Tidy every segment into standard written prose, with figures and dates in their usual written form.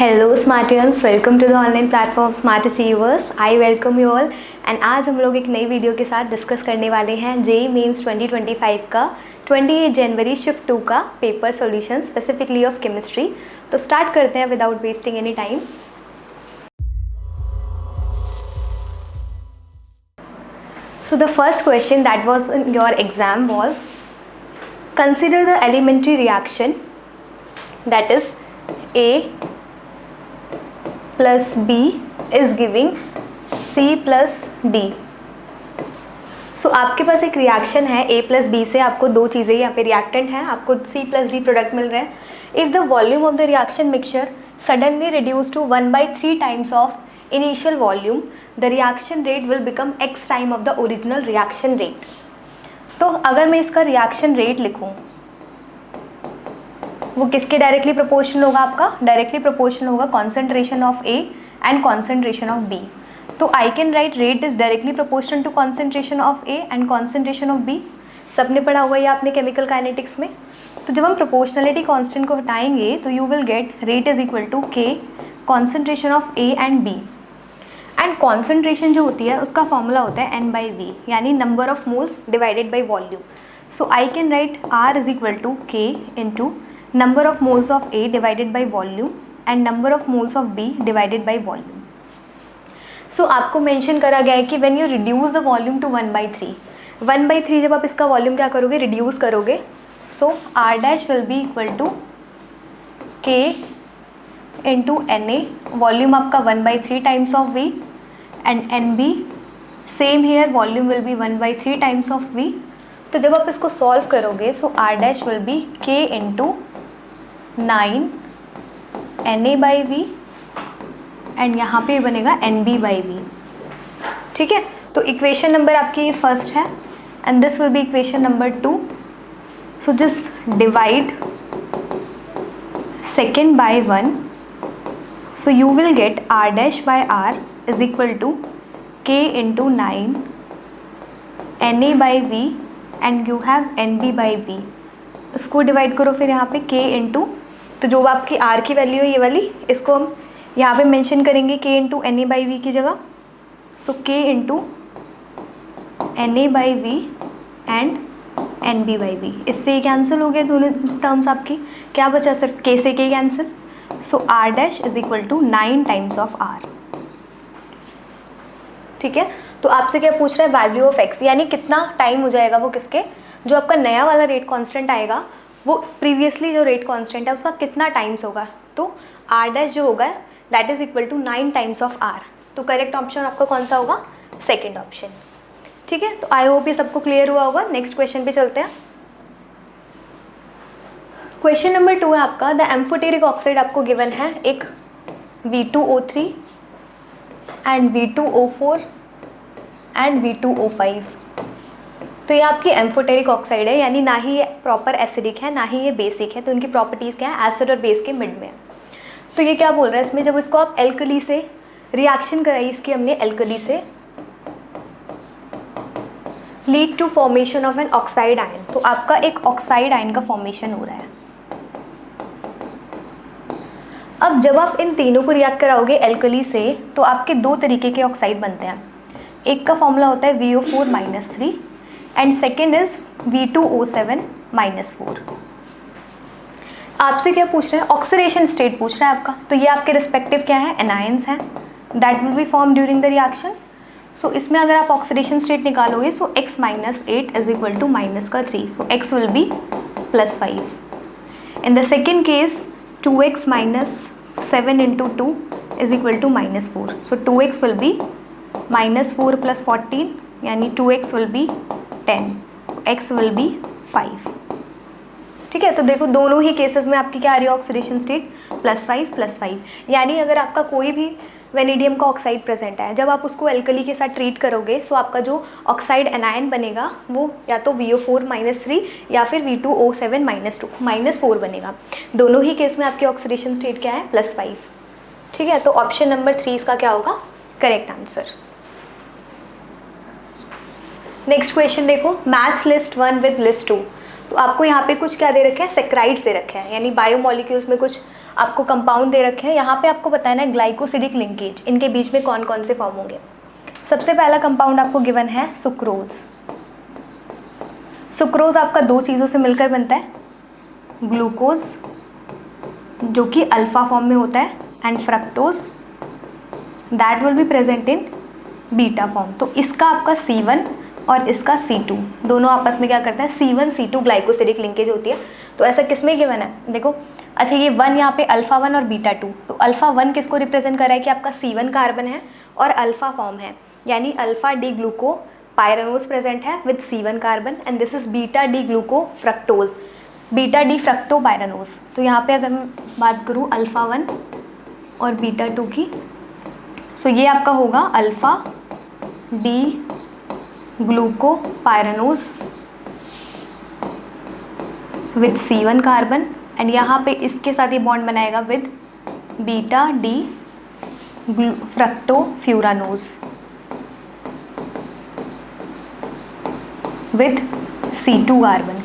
Hello Smartians, welcome to the online platform Smart Achievers. I welcome you all and आज हम लोग एक नई वीडियो के साथ डिस्कस करने वाले हैं जेईई मेंस 2025 का 28 जनवरी शिफ्ट 2 का paper solution specifically of chemistry. तो स्टार्ट करते हैं without wasting any time. So the first question that was in your exam was, consider the elementary reaction that is A plus B is giving C plus D. So आपके पास एक reaction है A plus B से, आपको दो चीज़ें यहाँ पे reactant हैं, आपको C plus D प्रोडक्ट मिल रहे हैं. If the volume of the reaction mixture suddenly reduced to 1/3 times of initial volume, the reaction rate will become x time of the original reaction rate. तो अगर मैं इसका reaction rate लिखूँ, वो किसके directly proportional होगा? आपका डायरेक्टली प्रोपोर्शनल होगा concentration of A and concentration of B. तो I can write rate is directly proportional to concentration of A and concentration of B. सबने पढ़ा हुआ है आपने केमिकल काइनेटिक्स में. तो जब हम प्रोपोर्शनलिटी कांस्टेंट को हटाएंगे तो you will get rate is equal to K concentration of A and B. And concentration जो होती है उसका फॉर्मूला होता है n by v, यानी number of moles divided by volume. So I can write r is equal to k into number of moles of A divided by volume and number of moles of B divided by volume. So आपको mention करा गया है कि when you reduce the volume to 1/3 जब आप इसका volume क्या करोगे, रिड्यूस करोगे, so R dash will be equal to K into Na. Volume आपका 1/3 times of V and NB same here, volume will be 1/3 times of V. तो जब आप इसको सॉल्व करोगे so R dash will be K into 9 Na by V and यहाँ पे बनेगा NB by V. ठीक है, तो इक्वेशन नंबर आपकी ये फर्स्ट है and this will be equation number 2. So just divide second by 1. So you will get R dash by R is equal to K into 9 Na by V and you have NB by V. इसको divide करो फिर यहाँ पे K into, तो जो आपकी R की value है ये वाली, इसको हम यहाँ पे मेंशन करेंगे K into Na by V की जगह. So K into Na by V and NB by V. इससे ये कैंसिल हो गए दोनों टर्म्स आपकी. क्या बचा? सिर्फ K से K cancel. So R dash is equal to 9 times of R. ठीक है, तो आपसे क्या पूछ रहा है? वैल्यू ऑफ x, यानी कितना टाइम हो जाएगा वो किसके, जो आपका नया वाला रेट कांस्टेंट आएगा वो प्रीवियसली जो रेट कांस्टेंट है उसका कितना टाइम्स होगा. तो R डैश जो होगा that is equal to 9 times of R. तो करेक्ट ऑप्शन आपका कौन सा होगा? Second option. ठीक है, तो आई होप ये सबको क्लियर हुआ होगा. नेक्स्ट क्वेश्चन पे चलते हैं. क्वेश्चन नंबर 2 है आपका, द एम्फोटेरिक ऑक्साइड आपको गिवन है एक V2O3 and V2O4 and V2O5. तो ये आपकी एम्फोटेरिक ऑक्साइड है, यानी ना ही ये प्रॉपर एसिडिक है ना ही ये बेसिक है. तो इनकी प्रॉपर्टीज़ क्या है? एसिड और बेस के मिड में है. तो ये क्या बोल रहा है इसमें, जब इसको आप एल्कली से रिएक्शन कराई इसकी हमने एल्कली से, lead to formation of an oxide ion. तो आपका एक ऑक्साइड आयन का फॉर्मेशन हो रहा है. अब जब आप इन तीनों को रिएक्ट कराओगे एल्कली से तो आपके दो तरीके के ऑक्साइड बनते हैं. एक का फॉर्मूला होता है VO4-3 and second is V2O7-4. आपसे क्या पूछ रहे हैं? ऑक्सीडेशन स्टेट पूछ रहा है आपका. तो ये आपके रिस्पेक्टिव क्या है? एनायंस हैं that will be form during the reaction. So इसमें अगर आप ऑक्सीडेशन स्टेट निकालोगे so x - 8 is equal to -3. So x will be +5. In the second case 2x - 7 into 2 is equal to -4. So 2x will be -4 + 14 यानी 2x will be 10. x will be 5. ठीक है, तो देखो दोनों ही केसेस में आपकी क्या आ रही है? Oxidation state +5 +5. यानी अगर आपका कोई भी वेनेडियम का ऑक्साइड प्रेजेंट है, जब आप उसको एल्कली के साथ ट्रीट करोगे सो आपका जो ऑक्साइड एनायन बनेगा वो या तो VO4-3 या फिर V2O7-2 -4 बनेगा. दोनों ही केस में आपकी ऑक्सीडेशन स्टेट क्या है? +5. ठीक है, तो ऑप्शन नंबर 3 इसका क्या होगा? Correct answer. नेक्स्ट क्वेश्चन देखो, मैच लिस्ट 1 विद लिस्ट 2. तो आपको यहाँ पे कुछ क्या दे रखे हैं? सेक्राइड्स दे रखे हैं, यानी बायोमोलिक्यूल्स में कुछ आपको कंपाउंड दे रखे हैं, यहाँ पे आपको बताना है ग्लाइकोसिडिक लिंकेज, इनके बीच में कौन कौन से फॉर्म होंगे। सबसे पहला कंपाउंड आपको गिवन है सुक्रोज। सुक्रोज आपका दो चीज़ों से मिलकर बनता है, ग्लूकोज जो कि अल्फा फॉर्म में होता है and fructose that will be present in beta form. तो इसका आपका C1 और इसका C2 दोनों आपस में क्या करते हैं, C1 C2 ग्लाइकोसिडिक लिंकेज होती है। तो ऐसा किस में गिवन है, देखो अच्छा ये 1 यहाँ पे अल्फा 1 और बीटा 2, तो अल्फा 1 किसको रिप्रेजेंट कर रहा है कि आपका C1 कार्बन है और अल्फा फॉर्म है, यानी अल्फा डी ग्लूको पायरानोज प्रेजेंट है with C1 carbon and this is beta D ग्लूको fructose, beta D fructo pyranose. तो यहाँ पे अगर मैं बात करूँ अल्फा 1 और बीटा 2 की, सो ये आपका होगा alpha D ग्लूको pyranose with C1 carbon and यहाँ पे इसके साथ ये बॉन्ड बनाएगा with beta D फ्रक्टोफ्यूरानोज with C2 carbon.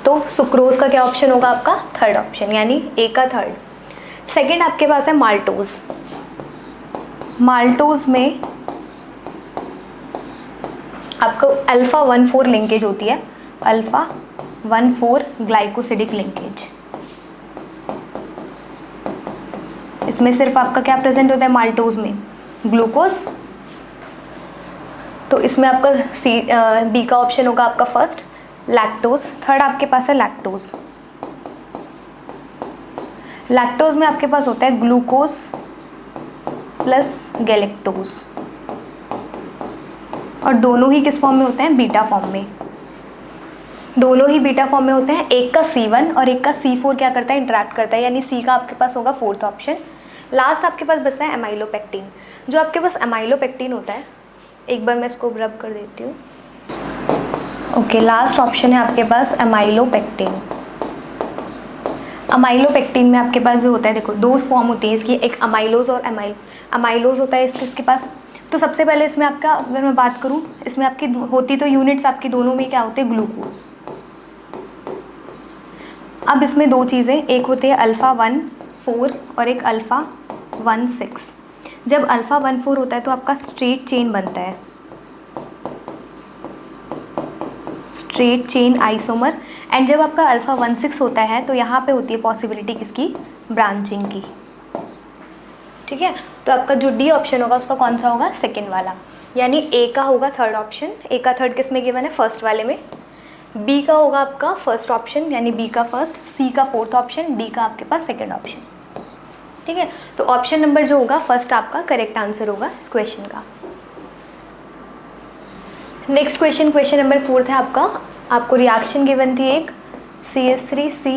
तो सुक्रोज का क्या ऑप्शन होगा आपका, थर्ड ऑप्शन, यानी ए का थर्ड। सेकंड आपके पास है माल्टोज। माल्टोज में आपको अल्फा 1,4 लिंकेज होती है, अल्फा 1,4 ग्लाइकोसिडिक लिंकेज। इसमें सिर्फ आपका क्या प्रेजेंट होता है माल्टोज में, ग्लूकोज। तो इसमें आपका बी का ऑप्शन होगा आपका फर्स्ट, लैक्टोज। थर्ड आपके पास है लैक्टोज। लैक्टोज में आपके पास होता है ग्लूकोज प्लस गैलेक्टोज और दोनों ही किस फॉर्म में होते हैं, बीटा फॉर्म में। दोनों ही बीटा फॉर्म में होते हैं, एक का C1 और एक का C4 क्या करता है, इंटरैक्ट करता है, यानी सी का आपके पास होगा फोर्थ ऑप्शन। लास्ट आपके पास बचता है एमाइलोपेक्टिन। जो आपके पास एमाइलोपेक्टिन होता है, एक बार मैं इसको रब कर देती हूँ। ओके, लास्ट ऑप्शन है आपके पास एमाइलोपेक्टिन। अमाइलोपेक्टिन में आपके पास जो होता है, देखो दो फॉर्म होती है इसकी, एक अमाइलोज और अमाइलोज होता है इसके पास। तो सबसे पहले इसमें आपका अगर मैं बात करूँ, इसमें आपकी होती तो यूनिट्स आपकी दोनों में क्या होते हैं, ग्लूकोज। अब इसमें दो चीज़ें, एक होते हैं अल्फ़ा 1,4 और एक अल्फ़ा 1,6। जब अल्फ़ा 1,4 होता है तो आपका स्ट्रेट चेन बनता है, स्ट्रेट चेन आइसोमर। एंड जब आपका अल्फ़ा 1,6 होता है तो यहाँ पे होती है पॉसिबिलिटी किसकी, ब्रांचिंग की। ठीक है, तो आपका जो डी ऑप्शन होगा उसका कौन सा होगा, सेकेंड वाला, यानी ए का होगा थर्ड ऑप्शन। ए का थर्ड किस में गिवन है, फर्स्ट वाले में। बी का होगा आपका फर्स्ट ऑप्शन, यानी बी का फर्स्ट, सी का फोर्थ ऑप्शन, डी का आपके पास सेकेंड ऑप्शन। ठीक है, तो ऑप्शन नंबर जो होगा फर्स्ट आपका करेक्ट आंसर होगा इस क्वेश्चन का। नेक्स्ट क्वेश्चन, क्वेश्चन नंबर 4 है आपका। आपको रिएक्शन गिवन थी एक, CH3C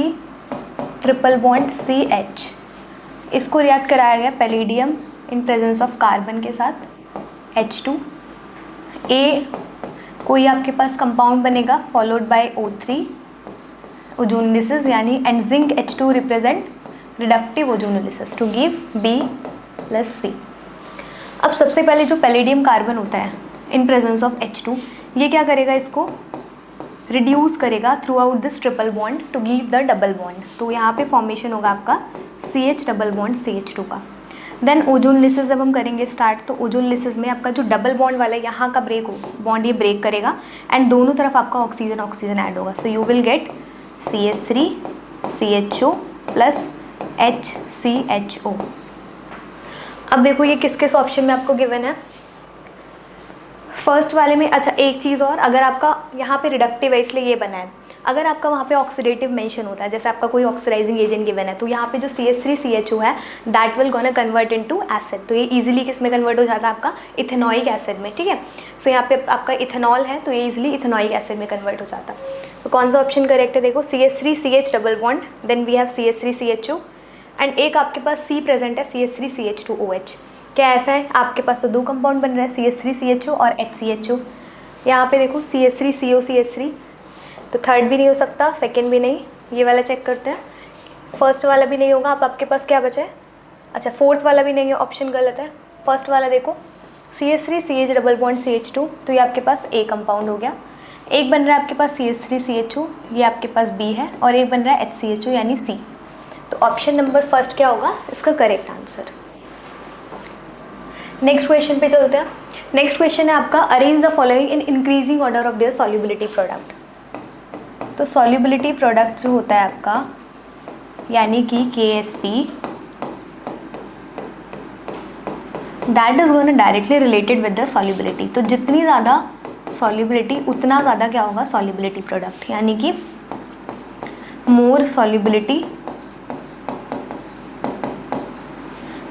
ट्रिपल बॉन्ड CH। इसको रिएक्ट कराया गया palladium in presence of carbon के साथ H2। ए कोई आपके पास कंपाउंड बनेगा फॉलोड बाय O3 ओजोनोलिसिस, यानी and zinc H2 represent reductive ozonolysis to give B plus C। अब सबसे पहले जो पैलेडियम कार्बन होता है इन प्रेजेंस ऑफ H2, ये क्या करेगा, इसको रिड्यूस करेगा throughout this triple bond to give the double bond. तो यहाँ पे फॉर्मेशन होगा आपका CH डबल बॉन्ड CH2 का। देन ओजोनोलिसिस जब हम करेंगे स्टार्ट, तो ओजोनोलिसिस में आपका जो डबल बॉन्ड वाला है यहाँ का ब्रेक हो, बॉन्ड ये ब्रेक करेगा एंड दोनों तरफ आपका ऑक्सीजन ऑक्सीजन ऐड होगा। सो you will gate CH3 CHO plus HCHO। अब देखो ये किस किस ऑप्शन में आपको गिवन है, फर्स्ट वाले में। अच्छा एक चीज़ और, अगर आपका यहाँ पे रिडक्टिव है इसलिए ये बना है, अगर आपका वहाँ पे ऑक्सीडेटिव मेंशन होता है, जैसे आपका कोई ऑक्सीडाइजिंग एजेंट गिवन है, तो यहाँ पे जो CH3CHO है that will gonna convert into acid. तो ये इजीली किस में कन्वर्ट हो जाता है, आपका इथेनॉइक एसिड में। ठीक है, सो यहाँ पे आपका इथेनॉल है तो ये इजीली इथेनॉइक एसिड में कन्वर्ट हो जाता है। तो कौन सा ऑप्शन करेक्ट है, देखो CH3CH double bond, then we have CH3CHO and एक आपके पास C प्रेजेंट है CH3CH2OH। क्या ऐसा है, आपके पास तो दो कंपाउंड बन रहा है CH3CHO और HCHO। यहाँ पे देखो CH3COCH3, तो थर्ड भी नहीं हो सकता, सेकंड भी नहीं, ये वाला चेक करते हैं, फर्स्ट वाला भी नहीं होगा। अब आपके पास क्या बचा है, अच्छा फोर्थ वाला भी नहीं है, ऑप्शन गलत है। फर्स्ट वाला देखो CH3CH डबल बॉन्ड CH2, तो ये आपके पास ए कंपाउंड हो गया। एक बन रहा है आपके पास CH3CHO, ये आपके पास बी है, और एक बन रहा है HCHO यानी सी। तो ऑप्शन नंबर फर्स्ट क्या होगा इसका करेक्ट आंसर। नेक्स्ट क्वेश्चन पे चलते हैं। नेक्स्ट क्वेश्चन है आपका arrange the following in increasing order of there solubility product. तो सॉल्युबिलिटी प्रोडक्ट जो होता है आपका यानी कि KSP that is gonna directly related with the solubility. तो जितनी ज़्यादा सॉल्युबिलिटी उतना ज़्यादा क्या होगा सॉल्युबिलिटी प्रोडक्ट, यानी कि मोर solubility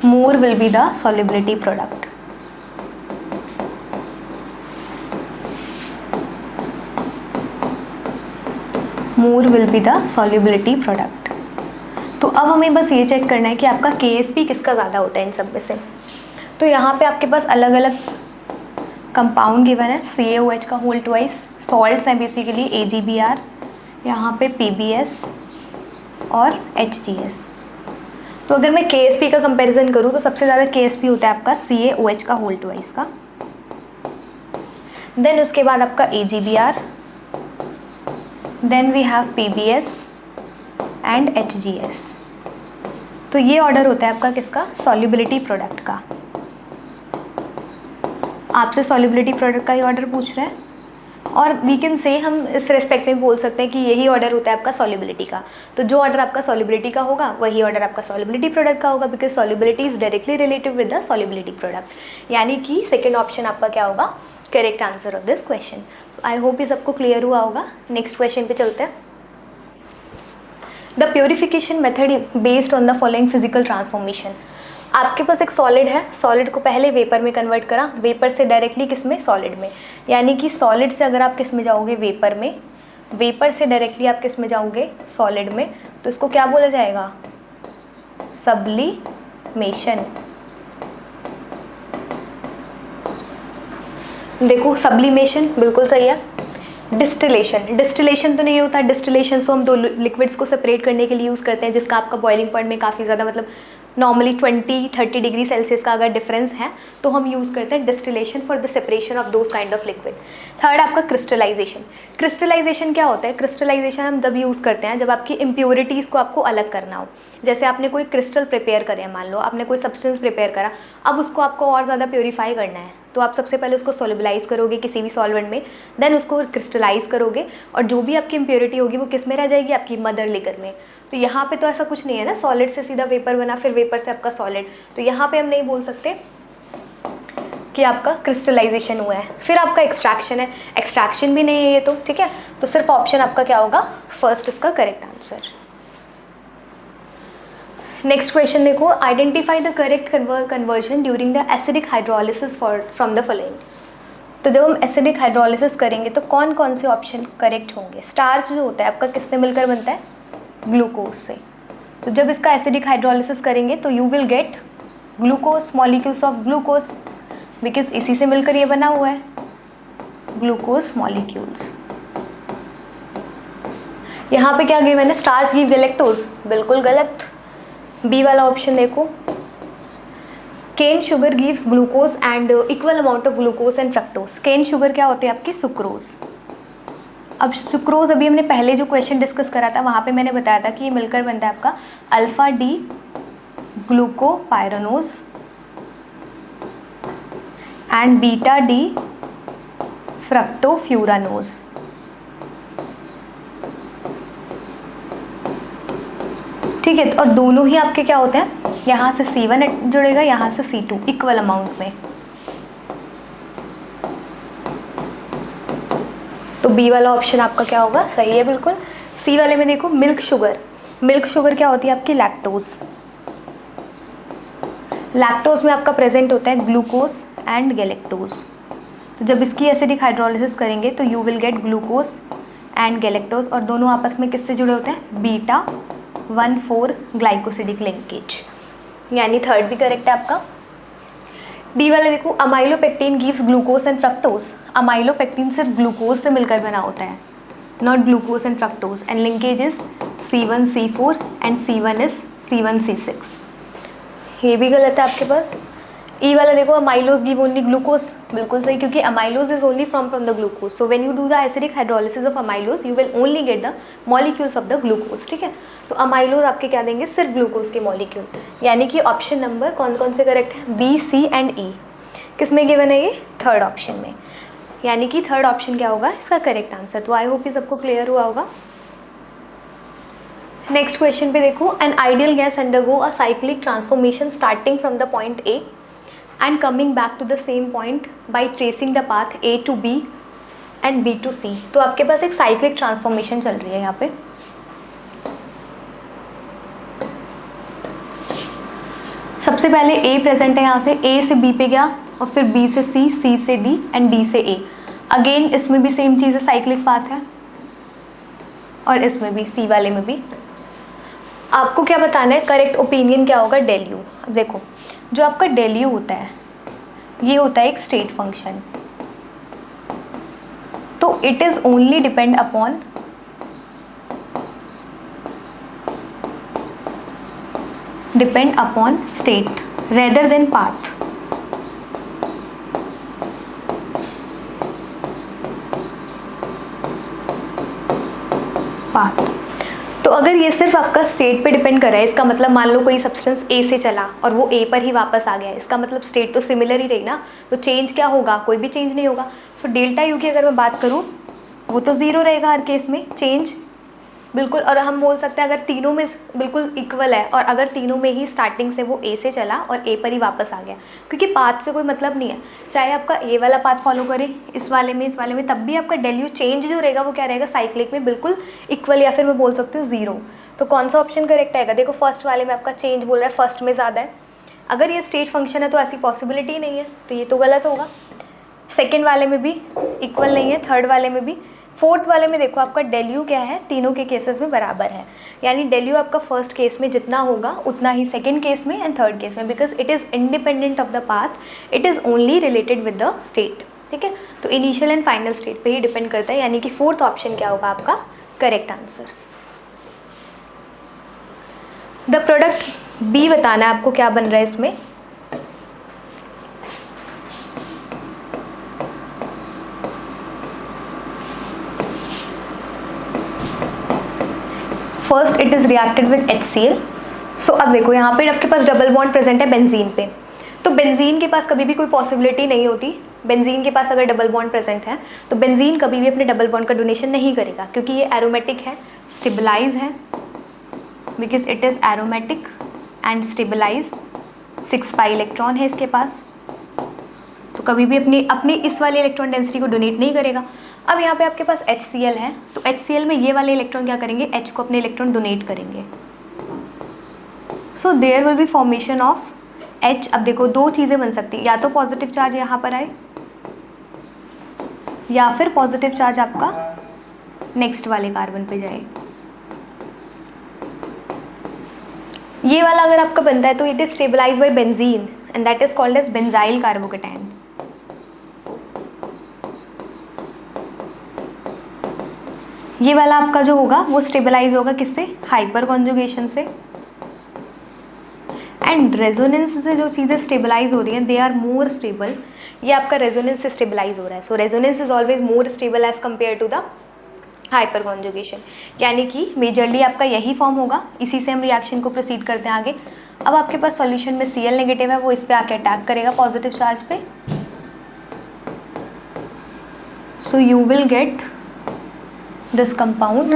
more will be the solubility product। more will be the solubility product। तो अब हमें बस ये चेक करना है कि आपका KSP किसका ज़्यादा होता है इन सब में से। तो यहाँ पे आपके पास अलग अलग कंपाउंड गिवन है, CaOH का होल ट्वाइस, सॉल्ट्स हैं बेसिकली AgBr, यहाँ पे PBS और HGS। तो अगर मैं KSP का कंपैरिजन करूँ तो सबसे ज़्यादा KSP होता है आपका CaOH का होल ट्वाइस का, देन उसके बाद आपका AgBr, then we have PBS and HGS। तो ये ऑर्डर होता है आपका किसका सॉल्युबिलिटी प्रोडक्ट का। आपसे सॉल्युबिलिटी प्रोडक्ट का ही ऑर्डर पूछ रहे हैं और वी कैन से हम इस रेस्पेक्ट में बोल सकते हैं कि यही ऑर्डर होता है आपका सॉल्युबिलिटी का। तो जो ऑर्डर आपका सॉल्युबिलिटी का होगा वही ऑर्डर आपका सॉल्युबिलिटी प्रोडक्ट का होगा, because solubility is directly related with the solubility product. यानी कि सेकेंड ऑप्शन आपका क्या होगा correct answer of this question. I hope ये सबको क्लियर हुआ होगा। नेक्स्ट क्वेश्चन पे चलते हैं। The purification method based on the following physical transformation. आपके पास एक सॉलिड है, सॉलिड को पहले वेपर में कन्वर्ट करा, वेपर से डायरेक्टली किस में सॉलिड में, यानी कि सॉलिड से अगर आप किस में जाओगे वेपर में, वेपर से डायरेक्टली आप किस में जाओगे सॉलिड में, तो इसको क्या बोला जाएगा सब्लिमेशन। देखो सब्लिमेशन बिल्कुल सही है। डिस्टिलेशन, डिस्टिलेशन तो नहीं होता, डिस्टिलेशन तो हम दो लिक्विड्स को सेपरेट करने के लिए यूज़ करते हैं जिसका आपका बॉइलिंग पॉइंट में काफ़ी ज़्यादा मतलब नॉर्मली 20-30 डिग्री सेल्सियस का अगर डिफरेंस है तो हम यूज़ करते हैं distillation for the separation of those kind of liquid. Third आपका क्रिस्टलाइजेशन। क्रिस्टलाइजेशन क्या होता है, क्रिस्टलाइजेशन हम तब यूज़ करते हैं जब आपकी इम्प्योरिटीज़ को आपको अलग करना हो। जैसे आपने कोई क्रिस्टल प्रिपेयर करे, मान लो आपने कोई सब्सटेंस प्रिपेयर करा, अब उसको आपको और ज़्यादा प्योरीफाई करना है, तो आप सबसे पहले उसको सोलबलाइज करोगे किसी भी सॉल्वेंट में, देन उसको क्रिस्टलाइज करोगे और जो भी आपकी इम्प्योरिटी होगी वो किस में रह जाएगी आपकी मदर लिकर में। तो यहाँ पे तो ऐसा कुछ नहीं है ना, सॉलिड से सीधा वेपर बना फिर वेपर से आपका सॉलिड, तो यहाँ पे हम नहीं बोल सकते कि आपका क्रिस्टलाइजेशन हुआ है। फिर आपका एक्सट्रैक्शन है, एक्सट्रैक्शन भी नहीं है ये तो, ठीक है। तो सिर्फ ऑप्शन आपका क्या होगा फर्स्ट इसका करेक्ट आंसर। नेक्स्ट क्वेश्चन देखो, identify the correct conversion during the acidic hydrolysis from the following. तो जब हम एसिडिक हाइड्रोलिसिस करेंगे तो कौन कौन से ऑप्शन करेक्ट होंगे। स्टार्च जो होता है आपका किससे मिलकर बनता है, ग्लूकोज से। तो जब इसका एसिडिक हाइड्रोलिसिस करेंगे तो you will gate glucose, molecules of glucose, because इसी से मिलकर ये बना हुआ है ग्लूकोज मॉलिक्यूल्स। यहाँ पे क्या गिवन है, स्टार्च गिव गैलेक्टोज, बिल्कुल गलत। बी वाला ऑप्शन देखो, cane sugar gives glucose and equal amount of glucose and fructose. Cane sugar क्या होती है आपकी सुक्रोज। अब सुक्रोज अभी हमने पहले जो क्वेश्चन डिस्कस करा था वहाँ पे मैंने बताया था कि ये मिलकर बनता है आपका alpha D glucopyranose and beta D फ्रक्टोफ्यूरानोज। ठीक है, और दोनों ही आपके क्या होते हैं, यहाँ से C1 जुड़ेगा, यहाँ से C2 इक्वल अमाउंट में। तो बी वाला ऑप्शन आपका क्या होगा सही है बिल्कुल। सी वाले में देखो मिल्क शुगर, मिल्क शुगर क्या होती है आपकी लैक्टोज। लैक्टोज में आपका प्रेजेंट होता है ग्लूकोज एंड गैलेक्टोज। तो जब इसकी एसिडिक हाइड्रोलिसिस करेंगे तो you will gate glucose and galactose, और दोनों आपस में किससे जुड़े होते हैं, बीटा 1,4 ग्लाइकोसिडिक लिंकेज, यानी थर्ड भी करेक्ट है आपका। डी वाले देखो, amylopectin gives glucose and fructose. Amylopectin सिर्फ ग्लूकोज से मिलकर बना होता है, not glucose and fructose, and linkage is C1C4 and C1 is C1C6। ये भी गलत है आपके पास। ई वाला देखो, अमाइलोज गिव ओनली ग्लूकोज, बिल्कुल सही, क्योंकि amylose is only from the glucose. So when you do the acidic hydrolysis of amylose you will only get the molecules of the glucose. ठीक है, तो अमाइलोज आपके क्या देंगे, सिर्फ ग्लूकोज के मॉलिक्यूल. यानी कि ऑप्शन नंबर कौन कौन से करेक्ट है, बी, सी एंड ई. किस में गिवन है ये, थर्ड ऑप्शन में. यानी कि थर्ड ऑप्शन क्या होगा इसका करेक्ट आंसर. तो आई होप ये सबको क्लियर हुआ होगा. नेक्स्ट क्वेश्चन पे देखो, an ideal gas undergo a cyclic transformation starting from the point A and coming back to the same point by tracing the path A to B and B to C. तो आपके पास एक cyclic transformation चल रही है यहाँ पे. सबसे पहले A प्रेजेंट है, यहाँ से A से B पे गया और फिर B से C, C से D एंड D से A. अगेन इसमें भी सेम चीज़ है, साइक्लिक पाथ है, और इसमें भी C वाले में भी. आपको क्या बताना है, करेक्ट ओपिनियन क्या होगा, डेल यू. अब देखो, जो आपका डेल यू होता है ये होता है एक स्टेट फंक्शन. तो it is only depend upon state rather than path. तो अगर ये सिर्फ आपका स्टेट पे डिपेंड कर रहा है, इसका मतलब मान लो कोई सब्सटेंस ए से चला और वो ए पर ही वापस आ गया, इसका मतलब स्टेट तो सिमिलर ही रही ना. तो चेंज क्या होगा, कोई भी चेंज नहीं होगा. सो डेल्टा यू की अगर मैं बात करूँ वो तो ज़ीरो रहेगा हर केस में, चेंज बिल्कुल. और हम बोल सकते हैं अगर तीनों में बिल्कुल इक्वल है, और अगर तीनों में ही स्टार्टिंग से वो ए से चला और ए पर ही वापस आ गया, क्योंकि पाथ से कोई मतलब नहीं है. चाहे आपका ए वाला पाथ फॉलो करे इस वाले में, तब भी आपका डेल यू चेंज जो रहेगा वो क्या रहेगा, साइक्लिक में बिल्कुल इक्वल, या फिर मैं बोल सकती हूँ ज़ीरो. तो कौन सा ऑप्शन करेक्ट आएगा, देखो फर्स्ट वाले में आपका चेंज बोल रहा है, फर्स्ट में ज़्यादा है. अगर ये स्टेट फंक्शन है तो ऐसी पॉसिबिलिटी नहीं है, तो ये तो गलत होगा. सेकेंड वाले में भी इक्वल नहीं है, थर्ड वाले में भी. फोर्थ वाले में देखो आपका डेल यू क्या है, तीनों के केसेस में बराबर है. यानी डेल यू आपका फर्स्ट केस में जितना होगा उतना ही सेकंड केस में एंड थर्ड केस में, because it is independent of the path, it is only related with the state. ठीक है, तो इनिशियल एंड फाइनल स्टेट पे ही डिपेंड करता है. यानी कि फोर्थ ऑप्शन क्या होगा आपका correct answer. The product B बताना है आपको क्या बन रहा है इसमें. First it is reacted with HCl. So अब देखो यहाँ पे आपके पास डबल बॉन्ड प्रेजेंट है बेंजीन पे. तो बेंजीन के पास कभी भी कोई पॉसिबिलिटी नहीं होती, बेंजीन के पास अगर डबल बॉन्ड प्रेजेंट है तो बेंजीन कभी भी अपने डबल बॉन्ड का डोनेशन नहीं करेगा, क्योंकि ये एरोमेटिक है, स्टेबलाइज है, because it is aromatic and stabilise. 6 pi electron है इसके पास, तो कभी भी अपनी इस वाले इलेक्ट्रॉन डेंसिटी को डोनेट नहीं करेगा. अब यहाँ पे आपके पास HCl है, तो HCl में ये वाले इलेक्ट्रॉन क्या करेंगे, H को अपने इलेक्ट्रॉन डोनेट करेंगे. So there will be formation of H. अब देखो दो चीज़ें बन सकती हैं, या तो पॉजिटिव चार्ज यहाँ पर आए या फिर पॉजिटिव चार्ज आपका नेक्स्ट वाले कार्बन पे जाए. ये वाला अगर आपका बनता है तो it is stabilise by benzene and that is called as benzyl carbocation. ये वाला आपका जो होगा वो स्टेबलाइज होगा किससे, हाइपर कॉन्जुगेशन से. एंड रेजोनेंस से जो चीज़ें स्टेबलाइज हो रही हैं दे आर मोर स्टेबल. ये आपका रेजोनेंस से स्टेबलाइज हो रहा है. So resonance is always more stable as compare to the hyper conjugation. यानी कि मेजरली आपका यही फॉर्म होगा. इसी से हम रिएक्शन को प्रोसीड करते हैं आगे. अब आपके पास सॉल्यूशन में Cl नेगेटिव है, वो इस पर आके अटैक करेगा पॉजिटिव चार्ज पे. सो you will get this compound.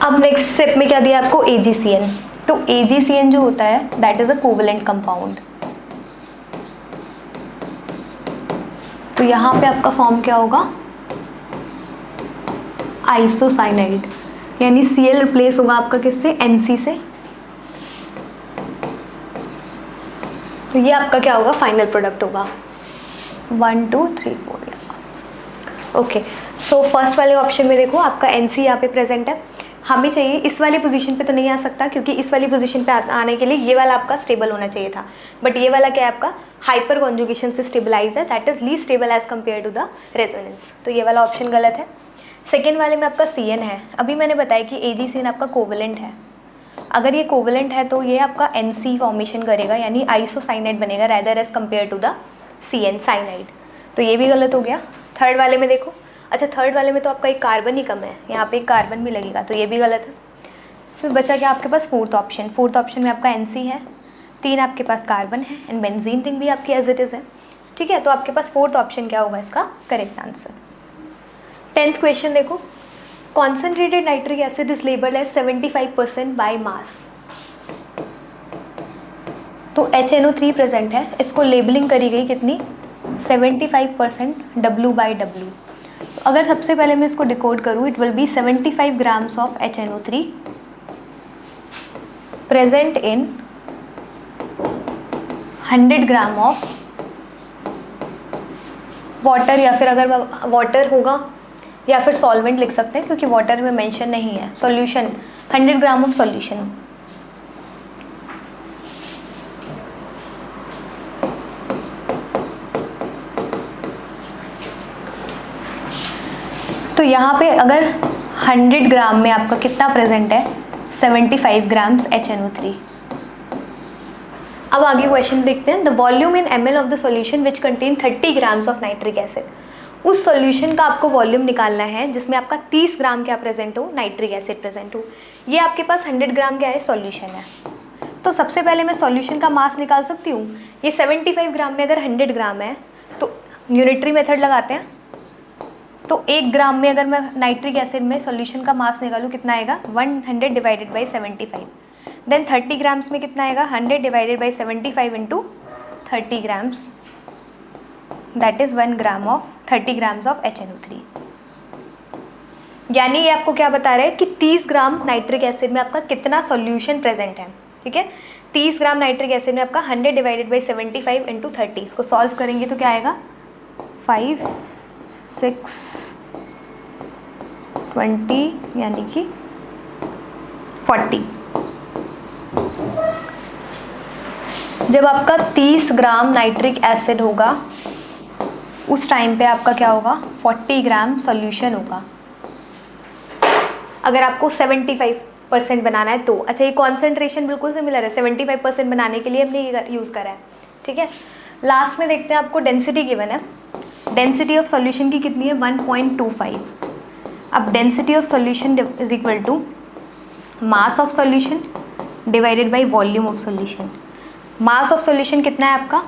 अब नेक्स्ट स्टेप में क्या दिया आपको, AgCN. तो AgCN जो होता है that is a covalent compound. तो यहाँ पे आपका फॉर्म क्या होगा, आइसोसाइनाइड. यानी Cl रिप्लेस होगा आपका किससे, NC से. तो ये आपका क्या होगा, फाइनल प्रोडक्ट होगा. 1 2 3 4. ओके, सो फर्स्ट वाले ऑप्शन में देखो आपका NC यहाँ पे प्रेजेंट है, हमें चाहिए इस वाली पोजीशन पे तो नहीं आ सकता, क्योंकि इस वाली पोजीशन पे आने के लिए ये वाला आपका स्टेबल होना चाहिए था, बट ये वाला क्या है आपका हाइपर कॉन्जुगेशन से स्टेबलाइज है, that is least stable as compare to the resonance, तो ये वाला ऑप्शन गलत है। सेकेंड वाले में आपका CN है, अभी मैंने बताया कि AgCN आपका कोवलेंट है, अगर ये कोवलेंट है तो ये आपका NC फॉर्मेशन करेगा, यानी आइसोसाइनाइड बनेगा rather as compare to the CN cyanide, तो ये भी गलत हो गया। थर्ड वाले में देखो, अच्छा थर्ड वाले में तो आपका एक कार्बन ही कम है, यहाँ पे एक कार्बन भी लगेगा, तो ये भी गलत है। फिर बचा क्या आपके पास फोर्थ ऑप्शन, फोर्थ ऑप्शन में आपका NC है, 3 आपके पास कार्बन है एंड बेंजीन रिंग भी आपकी एज इट इज़ है, ठीक है, तो आपके पास फोर्थ ऑप्शन क्या होगा इसका करेक्ट आंसर। 10th क्वेश्चन देखो, concentrated nitric acid is labelled as 75% by mass, तो HNO3 प्रेजेंट है, इसको लेबलिंग करी गई कितनी 75% W/W, अगर सबसे पहले मैं इसको डिकोड करूँ it will B 75 grams of HNO3 present in 100 gram of water, या फिर अगर वाटर होगा या फिर सॉल्वेंट लिख सकते हैं, क्योंकि वाटर में मेंशन नहीं है, सॉल्यूशन 100 ग्राम ऑफ सॉल्यूशन। तो यहाँ पे अगर 100 ग्राम में आपका कितना प्रेजेंट है 75 ग्राम्स HNO3। अब आगे क्वेश्चन देखते हैं, the volume in ml of the solution which contain 30 grams of nitric acid, उस सॉल्यूशन का आपको वॉल्यूम निकालना है जिसमें आपका 30 ग्राम क्या प्रेजेंट हो, नाइट्रिक एसिड प्रेजेंट हो। ये आपके पास 100 ग्राम क्या है सॉल्यूशन है, तो सबसे पहले मैं सॉल्यूशन का मास निकाल सकती हूँ। ये 75 ग्राम में अगर 100 ग्राम है तो यूनिटरी मेथड लगाते हैं, तो 1 ग्राम में अगर मैं नाइट्रिक एसिड में सॉल्यूशन का मास निकालूँ कितना आएगा 100 डिवाइडेड बाई 75, देन 30 ग्राम्स में कितना आएगा 100 divided by 75 into 30 grams, that is 1 gram of 30 grams of HNO3। यानी ये आपको क्या बता रहा है कि 30 ग्राम नाइट्रिक एसिड में आपका कितना सॉल्यूशन प्रेजेंट है, ठीक है। 30 ग्राम नाइट्रिक एसिड में आपका 100 डिवाइडेड बाई 75 इंटू 30, इसको सॉल्व करेंगे तो क्या आएगा 5 6 20 यानी कि 40। जब आपका 30 ग्राम नाइट्रिक एसिड होगा उस टाइम पे आपका क्या होगा 40 ग्राम सॉल्यूशन होगा, अगर आपको 75% बनाना है तो। अच्छा ये कॉन्सेंट्रेशन बिल्कुल सिमिलर है, 75% बनाने के लिए हमने ये यूज़ करा है, ठीक है। लास्ट में देखते हैं, आपको डेंसिटी गिवन है, डेंसिटी ऑफ सॉल्यूशन की कितनी है 1.25। अब density of solution is equal to mass of solution divided by volume of solution. Mass of solution कितना है आपका,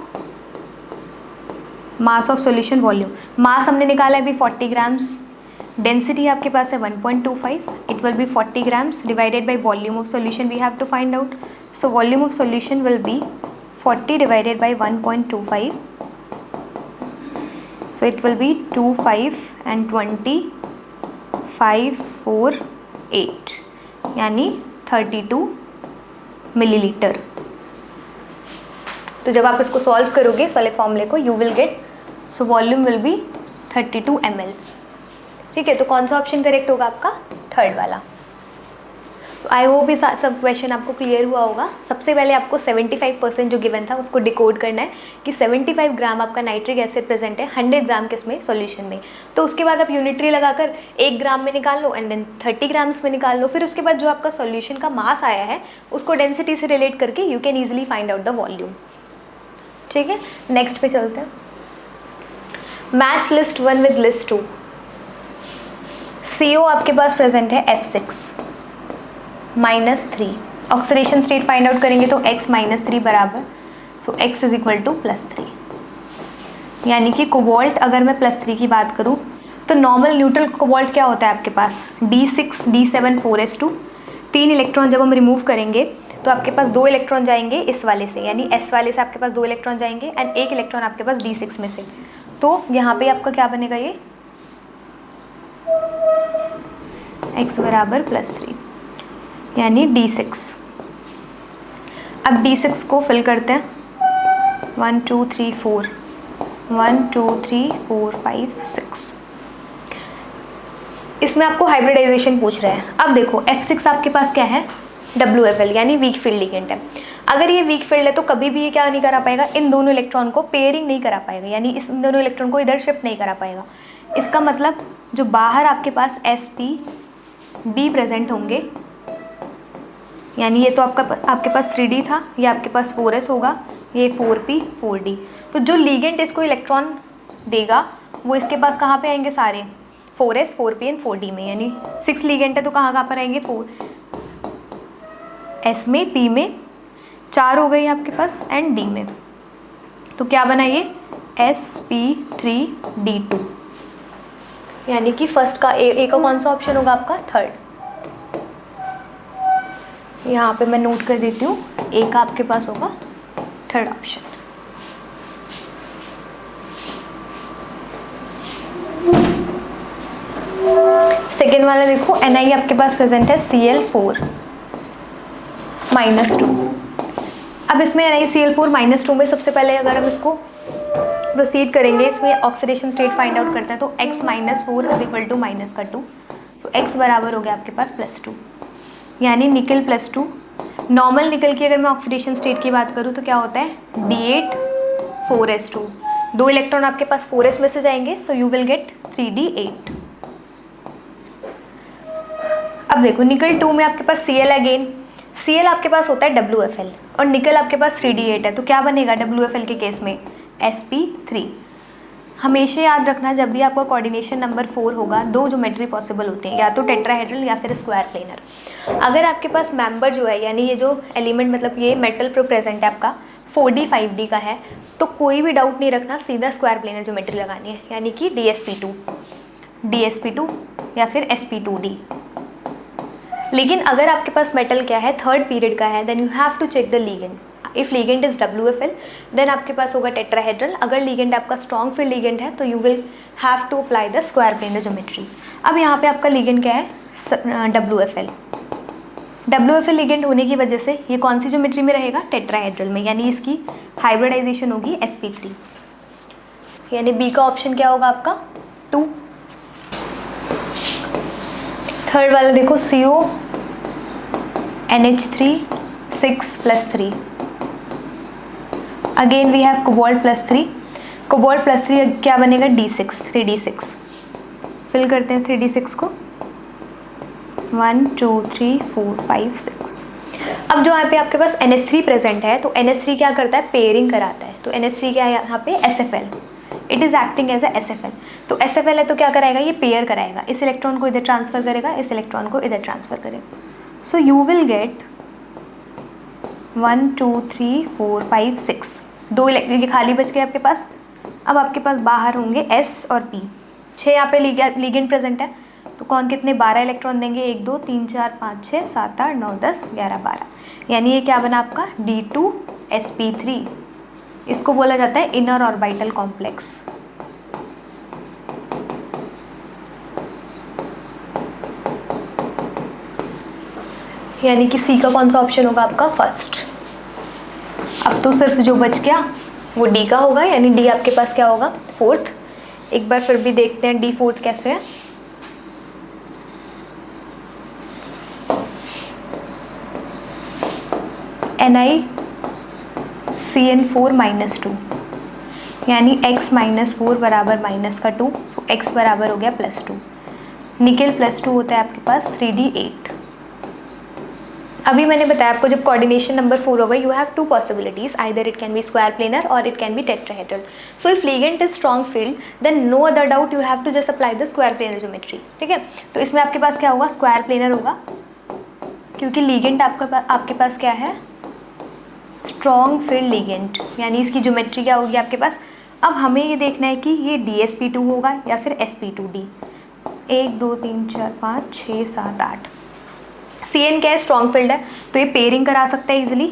mass of solution volume, mass हमने निकाला है अभी 40 ग्राम्स, डेंसिटी आपके पास है 1.25, it will be 40 grams divided by volume of solution we have to find out, so volume of solution will be 40 divided by 1.25, so it will be 2 5 and 20 5 4 8 यानी 32 millilitre. तो जब आप इसको सॉल्व करोगे इस वाले फॉर्मूले को you will gate, so volume will be 32 ml, ठीक है। तो कौन सा ऑप्शन करेक्ट होगा आपका थर्ड वाला। तो आई होप ये सब क्वेश्चन आपको क्लियर हुआ होगा। सबसे पहले आपको 75% जो गिवन था उसको डिकोड करना है कि 75 ग्राम आपका नाइट्रिक एसिड प्रेजेंट है 100 ग्राम किसमें सॉल्यूशन में, तो उसके बाद आप यूनिटरी लगाकर 1 ग्राम में निकाल लो एंड देन 30 ग्राम्स में निकाल लो, फिर उसके बाद जो आपका सॉल्यूशन का मास आया है उसको डेंसिटी से रिलेट करके you can easily find out the volume, ठीक है। नेक्स्ट पे चलते हैं, match list 1 with list 2। CO आपके पास प्रेजेंट है F6 -3, oxidation state find out करेंगे तो X -3 बराबर, सो X इज इक्वल टू +3, यानी कि कोबाल्ट अगर मैं +3 की बात करूँ तो नॉर्मल न्यूट्रल कोबाल्ट क्या होता है आपके पास D6 D7 4s2, 3 इलेक्ट्रॉन जब हम रिमूव करेंगे तो आपके पास 2 इलेक्ट्रॉन जाएंगे इस वाले से, यानी S वाले से आपके पास 2 इलेक्ट्रॉन जाएंगे एंड 1 इलेक्ट्रॉन आपके पास D6 में से, तो यहाँ पे आपका क्या बनेगा ये X बराबर +3 यानी D6। अब D6 को फिल करते हैं 1 2 3 4 1 2 3 4 5 6। इसमें आपको हाइब्रिडाइजेशन पूछ रहा है। अब देखो F6 आपके पास क्या है, WFL यानी वीक फील्ड लिगेंड है। अगर ये वीक फील्ड है तो कभी भी ये क्या नहीं करा पाएगा, इन दोनों इलेक्ट्रॉन को पेयरिंग नहीं करा पाएगा, यानी इस दोनों इलेक्ट्रॉन को इधर शिफ्ट नहीं करा पाएगा। इसका मतलब जो बाहर आपके पास sp d प्रेजेंट होंगे, यानी ये तो आपके पास 3d था, ये आपके पास 4s होगा, ये 4p 4d। तो जो लिगेंड इसको इलेक्ट्रॉन देगा वो इसके पास कहाँ पे आएंगे सारे, 4s 4p एंड 4d में, यानी 6 लिगेंड है तो कहाँ पर आएंगे, 4s में, p में, 4 हो गई आपके पास एंड d में। तो क्या बना ये sp3d2, यानी कि फर्स्ट का ए का कौन सा ऑप्शन होगा आपका, थर्ड। यहाँ पे मैं नोट कर देती हूँ, ए का आपके पास होगा थर्ड ऑप्शन। सेकेंड वाला देखो, Na आपके पास प्रेजेंट है Cl4 -2। अब इसमें NaCl4 -2 में सबसे पहले अगर हम इसको प्रोसीड करेंगे, इसमें ऑक्सीडेशन स्टेट फाइंड आउट करते हैं, तो x - 4 = -2, तो x बराबर हो गया आपके पास +2, यानी निकल +2। नॉर्मल निकल की अगर मैं ऑक्सीडेशन स्टेट की बात करूँ तो क्या होता है, D8 4s2, 2 इलेक्ट्रॉन आपके पास 4s में से जाएंगे, सो यू विल गेट 3d8। अब देखो निकल 2 में आपके पास Cl अगेन, Cl आपके पास होता है WFL और निकल आपके पास 3d8 है, तो क्या बनेगा WFL के केस में sp3। हमेशा याद रखना जब भी आपका कोऑर्डिनेशन नंबर 4 होगा, 2 ज्योमेट्री पॉसिबल होते हैं, या तो टेट्राहेड्रल या फिर स्क्वायर प्लेनर। अगर आपके पास मेंबर जो है, यानी ये जो एलिमेंट मतलब ये मेटल प्रेजेंट है आपका 4d 5d का है, तो कोई भी डाउट नहीं रखना, सीधा स्क्वायर प्लेनर ज्योमेट्री लगानी है, यानी कि dsp2 या फिर sp2d। लेकिन अगर आपके पास मेटल क्या है, थर्ड पीरियड का है, then you have to check the ligand. If ligand is WFL then आपके पास होगा टेट्राहेड्रल। अगर लिगेंड आपका स्ट्रॉन्ग फील्ड लिगेंड है तो you will have to apply the square planar geometry. अब यहाँ पे आपका लिगेंड क्या है, WFL लिगेंड होने की वजह से ये कौन सी ज्योमेट्री में रहेगा, टेट्राहेड्रल में, यानी इसकी हाइब्रिडाइजेशन होगी sp3, यानी बी का ऑप्शन क्या होगा आपका 2। थर्ड वाला देखो CONH3 6 + 3, again we have cobalt +3, cobalt +3 क्या बनेगा, D6 3d6। फिल करते हैं 3d6 को, 1 2 3 4 5 6। अब जो यहाँ पे आपके पास NH3 प्रेजेंट है, तो NH3 क्या करता है, पेयरिंग कराता है। तो NH3 क्या है यहाँ पे, SFL, it is acting as a SFL। तो SFL है तो क्या कराएगा, ये पेयर कराएगा, इस इलेक्ट्रॉन को इधर ट्रांसफ़र करेगा, इस इलेक्ट्रॉन को इधर ट्रांसफ़र करेगा। सो यू विल गेट 1 2 3 4 5 6, 2 इलेक्ट्रॉन खाली बच गए आपके पास। अब आपके पास बाहर होंगे S और P, 6 यहाँ पे लिगेंड प्रेजेंट है, तो कौन कितने 12 इलेक्ट्रॉन देंगे, 1 2 3 4 5 6 7 8 9 10 11 12, यानी ये क्या बना आपका D2 sp3। इसको बोला जाता है इनर ऑर्बिटल कॉम्प्लेक्स। यानी कि सी का कौन सा ऑप्शन होगा आपका फर्स्ट। अब तो सिर्फ जो बच गया वो डी का होगा, यानी डी आपके पास क्या होगा फोर्थ। एक बार फिर भी देखते हैं डी फोर्थ कैसे है। NiCN4 -2, यानी x -4 बराबर -2, तो x बराबर हो गया +2। निकेल +2 होता है आपके पास 3d8। अभी मैंने बताया आपको जब कोऑर्डिनेशन नंबर 4 होगा, you have two possibilities, either it can be square planar और it can be tetrahedral. So if ligand is strong field then no other doubt, you have to just apply the square planar geometry. ठीक है, तो इसमें आपके पास क्या होगा, square planar होगा, क्योंकि लिगेंड आपके पास क्या है, स्ट्रॉन्ग फील्ड लिगेंड, यानी इसकी ज्योमेट्री क्या होगी आपके पास। अब हमें ये देखना है कि ये DsP2 होगा या फिर sp2d। 1 2 3 4 5 6 7 8। CN क्या है, स्ट्रॉन्ग फील्ड है, तो ये पेयरिंग करा सकता है इजीली।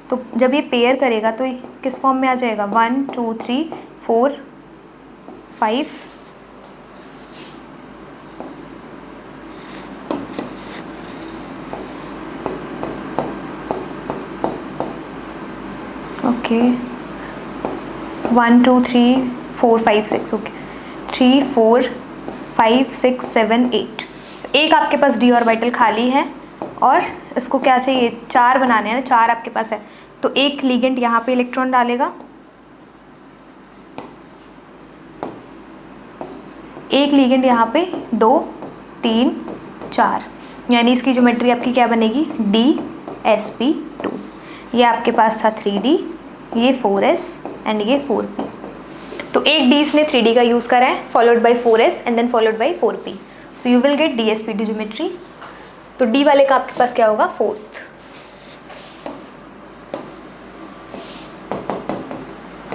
तो जब ये पेयर करेगा तो ये किस फॉर्म में आ जाएगा, 1 2 3 4 5 ओके 1 2 3 4 5 6 ओके 3 4 5 6 7 8। एक आपके पास d ऑर्बिटल खाली है और इसको क्या चाहिए, 4 बनाने हैं ना, 4 आपके पास है, तो एक लिगेंड यहाँ पे इलेक्ट्रॉन डालेगा, एक लिगेंड यहाँ पे, 2 3 4, यानी इसकी ज्योमेट्री आपकी क्या बनेगी, DsP2। ये आपके पास था 3D, ये 4s एंड ये 4p। तो एक D इसने 3D का यूज़ करा है, followed by 4s and then followed by 4p, so you will get DsP2 geometry. तो D वाले का आपके पास क्या होगा, 4th।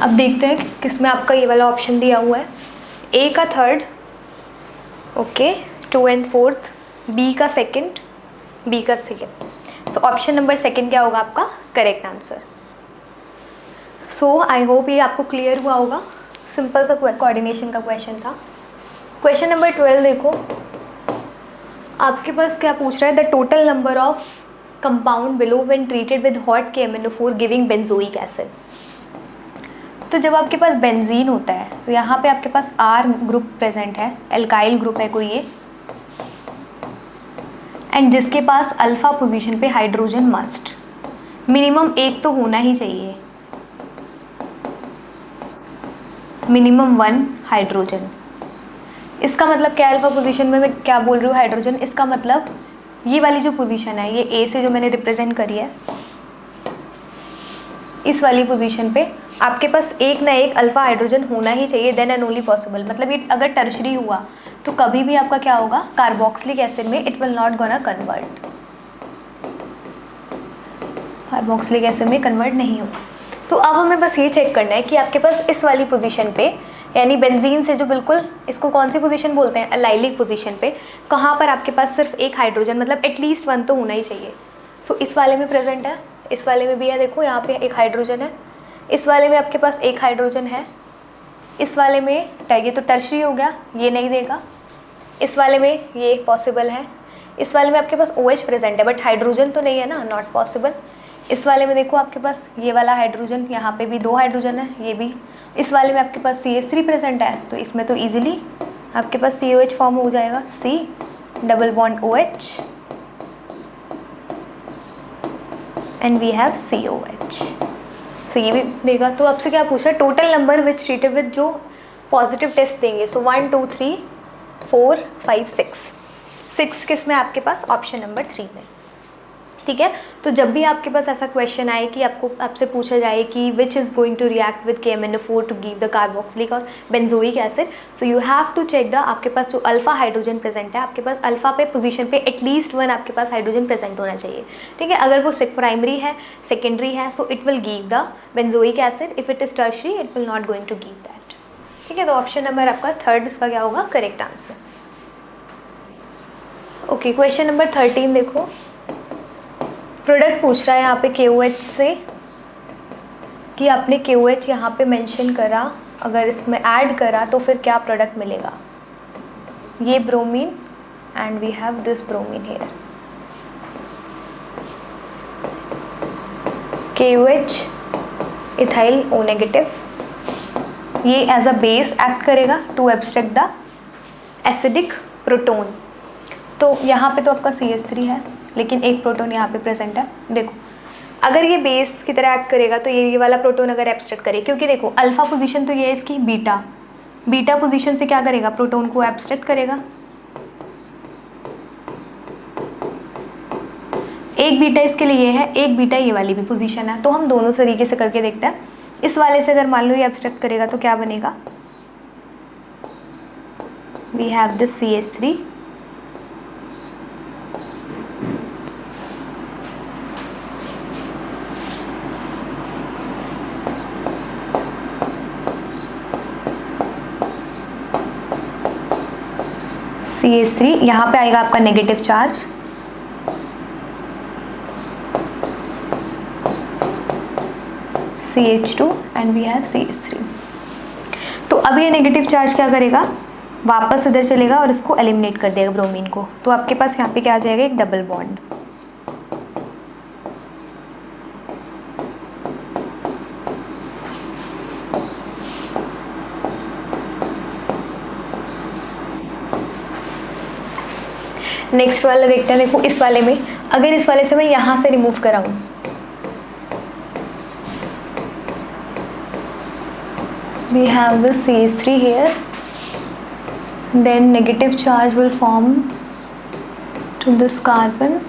अब देखते हैं किसमें आपका ये वाला ऑप्शन दिया हुआ है। A का 3rd, okay, 2 and 4th, B का 2nd, B का 2nd। सो ऑप्शन नंबर 2 क्या होगा आपका correct answer. So I hope ये आपको क्लियर हुआ होगा। सिंपल सा कोऑर्डिनेशन का क्वेश्चन था। क्वेश्चन नंबर 12 देखो, आपके पास क्या पूछ रहा है, the total number of compound below when treated with hot KMnO4 giving benzoic acid. तो जब आपके पास बेंजीन होता है तो यहाँ पे आपके पास R ग्रुप प्रेजेंट है, एल्काइल ग्रुप है कोई ये, एंड जिसके पास अल्फा पोजीशन पे हाइड्रोजन मस्ट, मिनिमम एक तो होना ही चाहिए, मिनिमम 1 हाइड्रोजन। इसका मतलब क्या, अल्फा पोजीशन में मैं क्या बोल रही हूँ, हाइड्रोजन। इसका मतलब ये वाली जो पोजीशन है, ये ए से जो मैंने रिप्रेजेंट करी है, इस वाली पोजीशन पे आपके पास एक ना एक अल्फा हाइड्रोजन होना ही चाहिए, देन एंड ओनली पॉसिबल। मतलब ये अगर टर्शरी हुआ तो कभी भी आपका क्या होगा, कार्बोक्सिलिक एसिड में it will not gonna convert, carboxylic acid में कन्वर्ट नहीं होगा। तो अब हमें बस ये चेक करना है कि आपके पास इस वाली पोजीशन पे, यानी बेंजीन से जो बिल्कुल, इसको कौन सी पोजीशन बोलते हैं, एलाइलिक पोजीशन पे, कहाँ पर आपके पास सिर्फ एक हाइड्रोजन, मतलब एटलीस्ट 1 तो होना ही चाहिए। तो इस वाले में प्रेजेंट है, इस वाले में भी है, देखो यहाँ पे एक हाइड्रोजन है, इस वाले में आपके पास एक हाइड्रोजन है, इस वाले में ये तो टर्शरी हो गया, ये नहीं देगा, इस वाले में ये पॉसिबल है, इस वाले में आपके पास OH प्रेजेंट है बट हाइड्रोजन तो नहीं है ना, नॉट पॉसिबल। इस वाले में देखो आपके पास ये वाला हाइड्रोजन, यहाँ पे भी 2 हाइड्रोजन है, ये भी। इस वाले में आपके पास CH3 प्रेजेंट है, तो इसमें तो इजीली आपके पास COH फॉर्म हो जाएगा, C double bond OH and we have COH। So ये भी देगा। तो आपसे क्या पूछा, total number which treated with, जो पॉजिटिव टेस्ट देंगे, सो 1 2 3 4 5 6 किस में आपके पास, ऑप्शन नंबर 3 में। ठीक है, तो जब भी आपके पास ऐसा क्वेश्चन आए कि आपसे पूछा जाए कि which is going to react with KMnO4 to give the carboxylic और benzoic acid, so you have to check the, आपके पास जो अल्फा हाइड्रोजन प्रेजेंट है, आपके पास अल्फा पे पोजीशन पे एटलीस्ट 1 आपके पास हाइड्रोजन प्रेजेंट होना चाहिए। ठीक है, अगर वो प्राइमरी है, सेकेंडरी है, so it will give the benzoic acid, if it is tertiary it will not going to give that. ठीक है, तो ऑप्शन नंबर आपका 3rd इसका क्या होगा correct answer. Okay, question number 13 देखो, प्रोडक्ट पूछ रहा है यहाँ पे KOH से कि आपने KOH यहाँ पे मेंशन करा, अगर इसमें ऐड करा तो फिर क्या प्रोडक्ट मिलेगा। ये bromine and we have this bromine here, KOH ethyl O negative, ये एज अ बेस एक्ट करेगा to abstract the acidic proton. तो यहाँ पे तो आपका CH3 है, लेकिन एक प्रोटोन यहाँ पे प्रेजेंट है। देखो अगर ये बेस की तरह एक्ट करेगा तो ये वाला प्रोटोन अगर एब्स्ट्रैक्ट करे, क्योंकि देखो अल्फा पोजीशन तो ये है इसकी, बीटा पोजीशन से क्या करेगा, प्रोटोन को एब्स्ट्रैक्ट करेगा। एक बीटा इसके लिए ये है, एक बीटा ये वाली भी पोजीशन है, तो हम दोनों तरीके से करके देखते हैं। इस वाले से अगर मान लो ये एब्स्ट्रैक्ट करेगा तो क्या बनेगा, we have this CH3, CH3, यहाँ पे आएगा आपका negative charge, CH2 and we have CH3। तो अब ये नेगेटिव चार्ज क्या करेगा, वापस इधर चलेगा और इसको एलिमिनेट कर देगा ब्रोमीन को। तो आपके पास यहाँ पे क्या आ जाएगा, एक डबल बॉन्ड। नेक्स्ट वाला देखते हैं। देखो इस वाले में, अगर इस वाले से मैं यहाँ से remove कराऊँ, we have the CH3 here, then negative charge will form to this carbon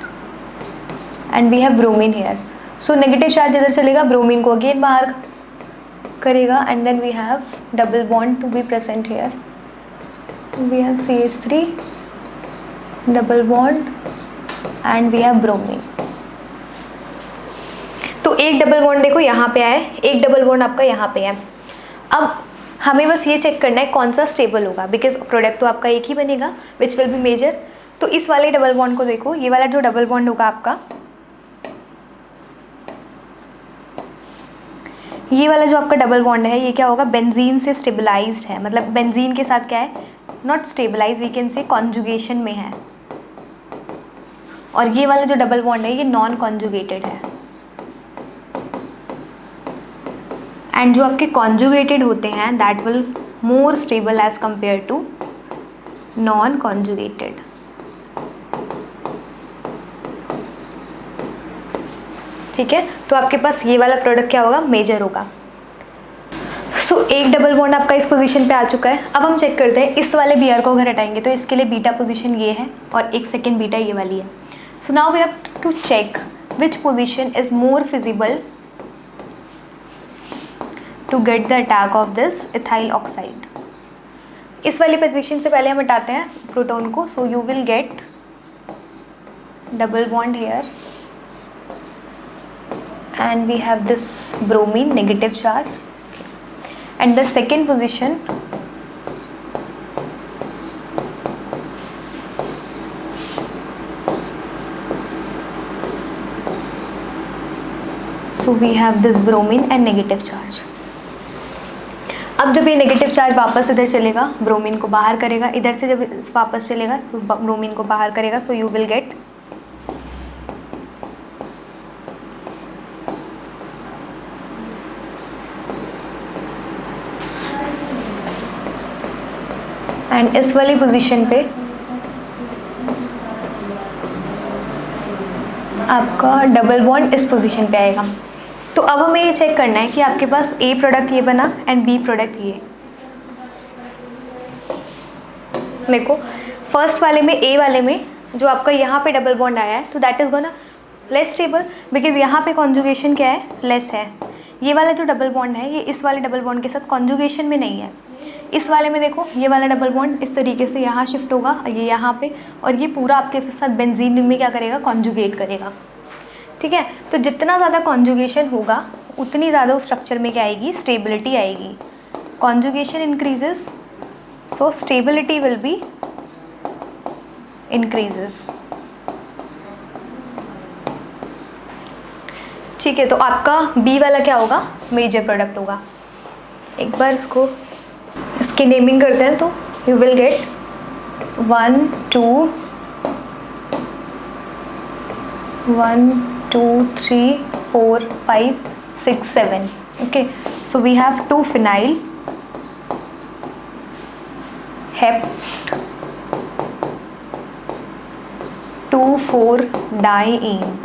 and we have bromine here. So negative charge इधर चलेगा, bromine को again बाहर करेगा and then we have double bond to be present here. We have CH3 double bond and we have bromine. तो एक double bond देखो यहाँ पे आया है, एक डबल बॉन्ड आपका यहाँ पे है। अब हमें बस ये चेक करना है कौन सा स्टेबल होगा, बिकॉज प्रोडक्ट तो आपका एक ही बनेगा विच विल बी मेजर। तो इस वाले डबल बॉन्ड को देखो, ये वाला जो डबल बॉन्ड होगा आपका, ये वाला जो आपका डबल बॉन्ड है ये क्या होगा, बेंजीन से स्टेबलाइज्ड है, मतलब बेंजीन के साथ क्या है, not stabilise, we can say conjugation में है। और ये वाला जो डबल बॉन्ड है ये नॉन कॉन्जुगेटेड है। एंड जो आपके कॉन्जुगेटेड होते हैं that will more stable as compare to non conjugated. ठीक है, तो आपके पास ये वाला प्रोडक्ट क्या होगा, मेजर होगा। सो एक डबल बॉन्ड आपका इस पोजीशन पे आ चुका है। अब हम चेक करते हैं इस वाले Br को अगर हटाएंगे तो इसके लिए बीटा पोजीशन ये है और एक सेकेंड बीटा ये वाली है। So now we have to check which position is more feasible to get the attack of this ethyl oxide। इस वाली पोजीशन से पहले हम हटाते हैं प्रोटॉन को। So you will get double bond here and we have this bromine negative charge and the second position so we have this bromine and negative charge। अब जब ये नेगेटिव चार्ज वापस इधर चलेगा, ब्रोमीन को बाहर करेगा, इधर से जब वापस चलेगा तो ब्रोमीन को बाहर करेगा। सो यू विल गेट एंड इस वाली पोजीशन पे आपका डबल बॉन्ड इस पोजीशन पे आएगा। तो अब हमें ये चेक करना है कि आपके पास ए प्रोडक्ट ये बना एंड बी प्रोडक्ट ये। देखो फर्स्ट वाले में, ए वाले में जो आपका यहाँ पे डबल बॉन्ड आया है तो that is gonna less stable, because यहाँ पे कॉन्जुगेशन क्या है, लेस है। ये वाला जो डबल बॉन्ड है ये इस वाले डबल बॉन्ड के साथ कॉन्जुगेशन में नहीं है। इस वाले में देखो ये वाला डबल बॉन्ड इस तरीके से यहाँ शिफ्ट होगा, ये यहाँ पे, और ये पूरा आपके साथ बेंजीन में क्या करेगा, कॉन्जुगेट करेगा। ठीक है, तो जितना ज़्यादा कॉन्जुगेशन होगा उतनी ज़्यादा उस स्ट्रक्चर में क्या आएगी, स्टेबिलिटी आएगी। Conjugation increases so stability will be increases. ठीक है, तो आपका बी वाला क्या होगा, मेजर प्रोडक्ट होगा। एक बार इसकी नेमिंग करते हैं तो you will gate 1 2 3 4 5 6 7। okay, so we have 2-phenyl hept 2,4-diene।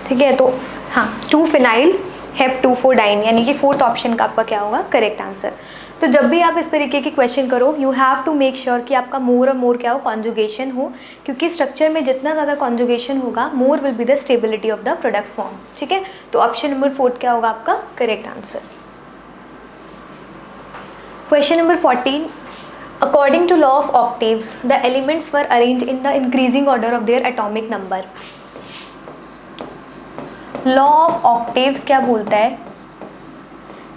ठीक है, तो हाँ 2-phenyl हेप 2,4-diene यानी कि फोर्थ ऑप्शन का आपका क्या होगा, करेक्ट आंसर। तो जब भी आप इस तरीके के क्वेश्चन करो you have to make sure कि आपका मोर और मोर क्या हो, कॉन्जुगेशन हो, क्योंकि स्ट्रक्चर में जितना ज़्यादा कॉन्जुगेशन होगा more will be the stability of the product form. ठीक है, तो ऑप्शन नंबर 4 क्या होगा आपका correct answer. Question number 14, according to law of octaves the elements were arrange in the increasing order of their atomic number. Law of octaves क्या बोलता है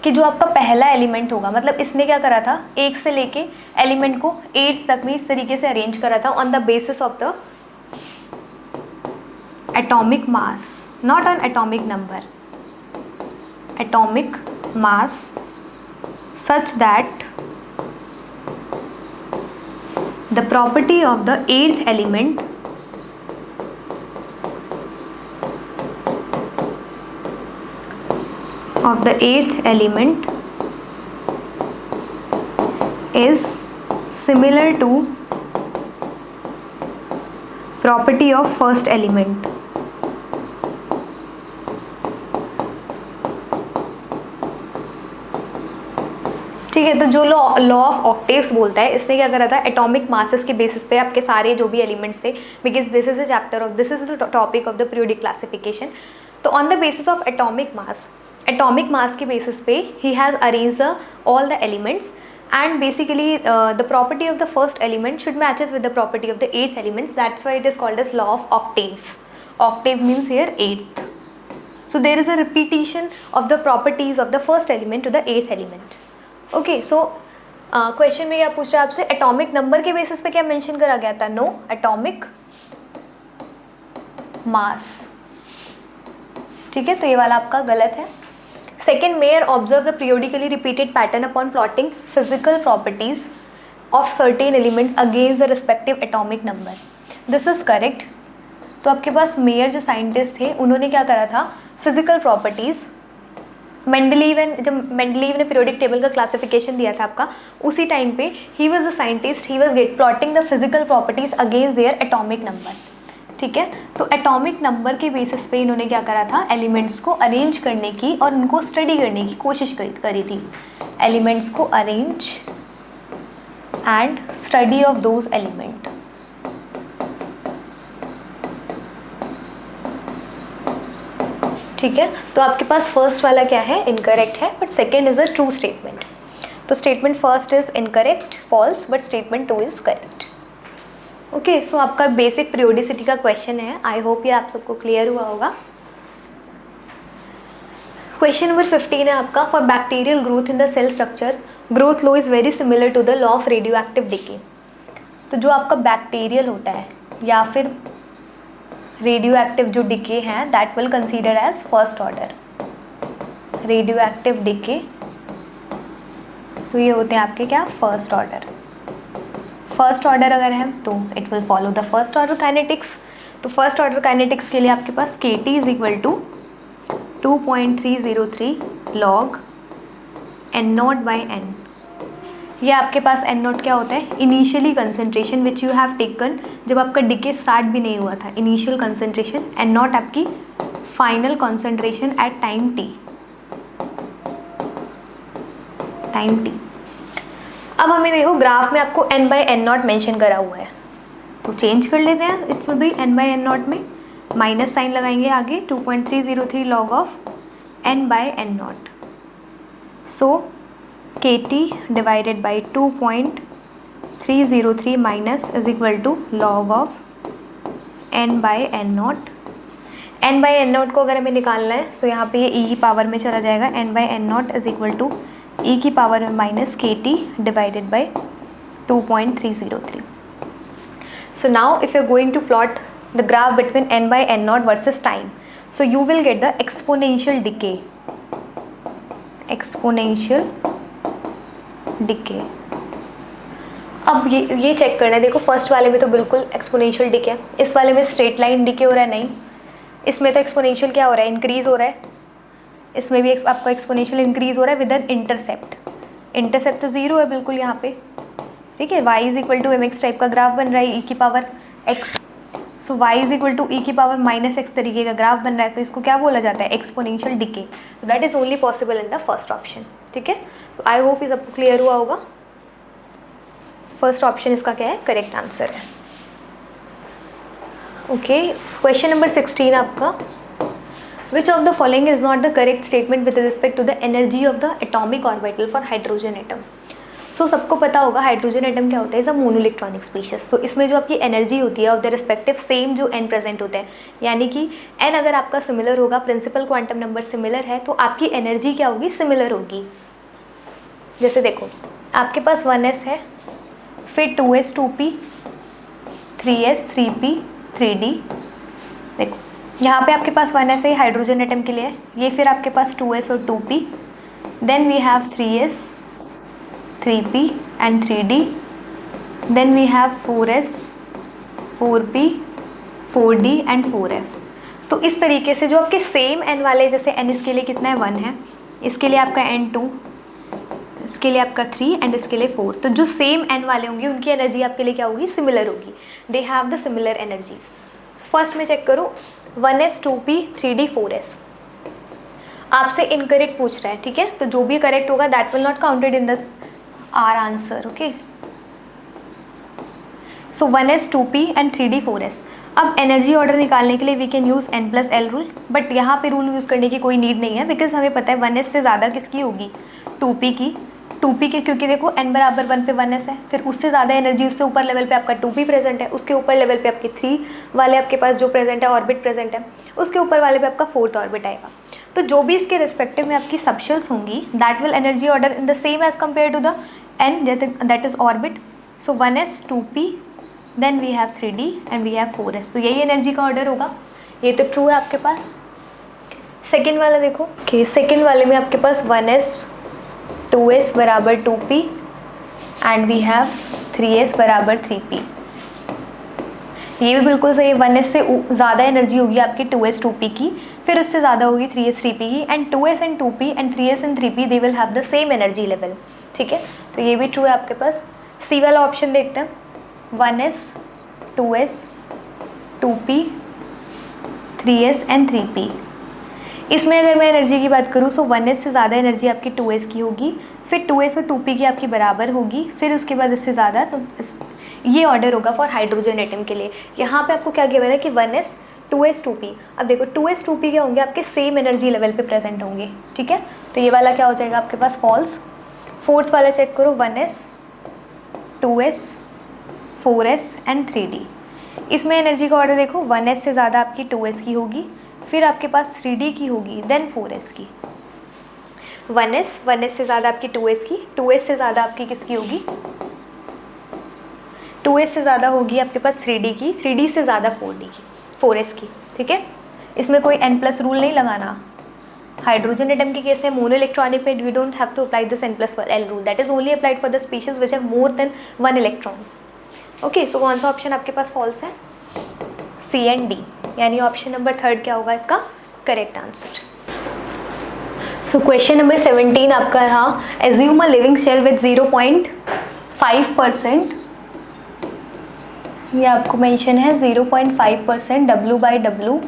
कि जो आपका पहला एलिमेंट होगा, मतलब इसने क्या करा था, 1 से लेके एलिमेंट को 8 तक में इस तरीके से अरेंज करा था on the basis of the atomic mass, not on atomic number, atomic mass such that the property of the 8th element of the 8th element is similar to property of first element. ठीक है, तो जो law of octaves बोलता है, इसने क्या करा था, एटॉमिक मासेस के बेसिस पे आपके सारे जो भी एलिमेंट्स थे, because this is the topic of the periodic classification. तो on the basis of atomic mass के बेसिस पे ही has arrange all the elements, and basically the property of the first element should matches with the property of the eighth element. That's why it is called as law of octaves. Octave means here eighth. So there is a repetition of the properties of the first element to the eighth element. Okay, so question में क्या पूछ रहा है आपसे, atomic number के basis पे क्या mention करा गया था? No, atomic mass. ठीक है, तो ये वाला आपका गलत है। Second, Mayer observed the periodically repeated pattern upon plotting physical properties of certain elements against the respective atomic number. This is correct. तो आपके पास मेयर जो साइंटिस्ट थे, उन्होंने क्या करा था, फिजिकल प्रॉपर्टीज़, जब मेंडलीव ने पीरियोडिक टेबल का क्लासिफिकेशन दिया था आपका, उसी टाइम पे he was the scientist, he was plotting the physical properties against their atomic number. ठीक है, तो एटॉमिक नंबर के बेसिस पे इन्होंने क्या करा था, एलिमेंट्स को अरेंज करने की और उनको स्टडी करने की कोशिश करी थी। एलिमेंट्स को arrange and study of those element. ठीक है, तो आपके पास फर्स्ट वाला क्या है, इनकरेक्ट है, but second is a true statement. तो statement first is incorrect, false, but statement two is correct. Okay, so आपका बेसिक पीरियोडिसिटी का क्वेश्चन है। आई होप ये आप सबको क्लियर हुआ होगा। क्वेश्चन नंबर 15 है आपका, for bacterial growth in the cell structure growth law is very similar to the law of radio active decay. तो जो आपका बैक्टीरियल होता है या फिर रेडियो एक्टिव जो डिके हैं, that will consider as first order radio active decay. तो ये होते हैं आपके क्या, फर्स्ट ऑर्डर। फर्स्ट ऑर्डर अगर है तो it will follow the first order kinetics. तो फर्स्ट ऑर्डर काइनेटिक्स के लिए आपके पास KT is equal to 2.303 log N0/N। ये आपके पास N0 क्या होता है, initially concentration which you have taken जब आपका डिके स्टार्ट भी नहीं हुआ था। इनिशियल कंसनट्रेशन, N0 आपकी final concentration at time t। अब हमें देखो ग्राफ में आपको N/N0 मेंशन करा हुआ है, तो चेंज कर लेते हैं। इट विल बी N/N0 में माइनस साइन लगाएंगे आगे, 2.303 log of N/N0। So KT divided by 2.303 minus is equal to log of N/N0। N/N0 को अगर हमें निकालना है, सो यहाँ पे ये e की पावर में चला जाएगा। N/N0 is equal to e की पावर में minus KT divided by 2.303। So now if you're going to plot the graph between N/N0 versus time, so you will get the exponential decay। अब ये check करना है, देखो first वाले में तो बिल्कुल एक्सपोनेंशियल डिके है, इस वाले में स्ट्रेट लाइन डिके हो रहा है, नहीं, इसमें तो एक्सपोनेंशियल क्या हो रहा है, इंक्रीज हो रहा है। इसमें भी आपका एक्सपोनेंशियल इंक्रीज हो रहा है विद एन इंटरसेप्ट। इंटरसेप्ट तो जीरो है बिल्कुल यहाँ पे। ठीक है, y is equal to mx type का ग्राफ बन रहा है, e की power x। So y is equal to e की पावर -x तरीके का ग्राफ बन रहा है, तो इसको क्या बोला जाता है, एक्सपोनेंशियल डिके। तो that is only possible in the first option. ठीक है, तो आई होप ये सबको क्लियर हुआ होगा। फर्स्ट ऑप्शन इसका क्या है, करेक्ट आंसर है। ओके, क्वेश्चन नंबर 16 आपका, Which of the following is not the correct statement with respect to the energy of the atomic orbital for hydrogen atom? So सबको पता होगा हाइड्रोजन एटम क्या होता है, इज अ मोनोइलेक्ट्रॉनिक स्पीशीज। सो इसमें जो आपकी एनर्जी होती है ऑफ द रिस्पेक्टिव सेम जो n प्रेजेंट होते हैं, यानी कि n अगर आपका सिमिलर होगा, प्रिंसिपल क्वांटम नंबर सिमिलर है, तो आपकी एनर्जी क्या होगी, सिमिलर होगी। जैसे देखो आपके पास 1s है, फिर 2s 2p, 3s 3p 3d। देखो यहाँ पे आपके पास 1s है हाइड्रोजन एटम के लिए, ये फिर आपके पास 2s और 2p, then we have 3s 3p and 3d, then we have 4s 4p 4d and 4f। तो इस तरीके से जो आपके सेम n वाले, जैसे n इसके लिए कितना है 1 है, इसके लिए आपका n 2, इसके लिए आपका 3 एंड इसके लिए 4। तो जो सेम n वाले होंगे उनकी एनर्जी आपके लिए क्या होगी, सिमिलर होगी, they have the similar energies. First में चेक करो 1s 2p 3d 4s, आपसे इनकरेक्ट पूछ रहा है, ठीक है, तो जो भी करेक्ट होगा that will not counted in the are answer, okay. So 1s 2p and 3d 4s। अब एनर्जी ऑर्डर निकालने के लिए we can use n+l rule, but यहाँ पे रूल यूज़ करने की कोई नीड नहीं है, बिकॉज हमें पता है 1s से ज़्यादा किसकी होगी, 2p की, 2p के, क्योंकि देखो n बराबर 1 पे 1s है, फिर उससे ज़्यादा एनर्जी, उससे ऊपर लेवल पे आपका 2p प्रेजेंट है, उसके ऊपर लेवल पे आपके 3 वाले आपके पास जो प्रेजेंट है ऑर्बिट प्रेजेंट है, उसके ऊपर वाले पे आपका 4th ऑर्बिट आएगा। तो जो भी इसके रिस्पेक्टिव में आपकी सबशेल्स होंगी that will energy order in the same as compare to the n that is orbit. So 1s 2p then we have 3d and we have 4s, तो यही एनर्जी का ऑर्डर होगा। ये तो ट्रू है आपके पास। सेकेंड वाला देखो, ओके, सेकेंड वाले में आपके पास 1s 2s बराबर 2p and we have 3s बराबर 3p। ये भी बिल्कुल सही है, 1s से ज़्यादा एनर्जी होगी आपकी 2s 2p की, फिर उससे ज़्यादा होगी 3s 3p की, and 2s and 2p and 3s and 3p they will have the same energy level, ठीक है, तो ये भी ट्रू है आपके पास। सी वाला ऑप्शन देखते हैं, 1s 2s 2p 3s and 3p। इसमें अगर मैं एनर्जी की बात करूँ, सो 1s से ज़्यादा एनर्जी आपकी 2s की होगी, फिर 2s और 2p की आपकी बराबर होगी, फिर उसके बाद इससे ज़्यादा, तो ये ऑर्डर होगा फॉर हाइड्रोजन एटम के लिए। यहाँ पे आपको क्या गिवन है कि 1s 2s 2p। अब देखो 2s 2p क्या होंगे, आपके सेम एनर्जी लेवल पे प्रेजेंट होंगे, ठीक है, तो ये वाला क्या हो जाएगा आपके पास, फॉल्स। फोर्थ वाला चेक करो, 1s 2s 4s and 3d। इसमें एनर्जी का ऑर्डर देखो, 1s से ज़्यादा आपकी 2s की होगी, फिर आपके पास 3d की होगी, देन 4s की। 1s से ज़्यादा आपकी 2s की, 2s से ज़्यादा आपकी किसकी होगी, 2s से ज़्यादा होगी आपके पास 3d की, 3d से ज़्यादा 4s की, ठीक है। इसमें कोई n+ रूल नहीं लगाना। हाइड्रोजन एटम के केस में मोनो इलेक्ट्रॉनिक में you don't have to apply this n+l rule, that is only applied for the species which have more than 1 electron. Okay, so कौन सा ऑप्शन आपके पास फॉल्स है, C एंड D, यानी option number 3 क्या होगा इसका correct answer. So question number 17 आपका था, assume a living shell with 0.5%, ये आपको मेंशन है 0.5% W/W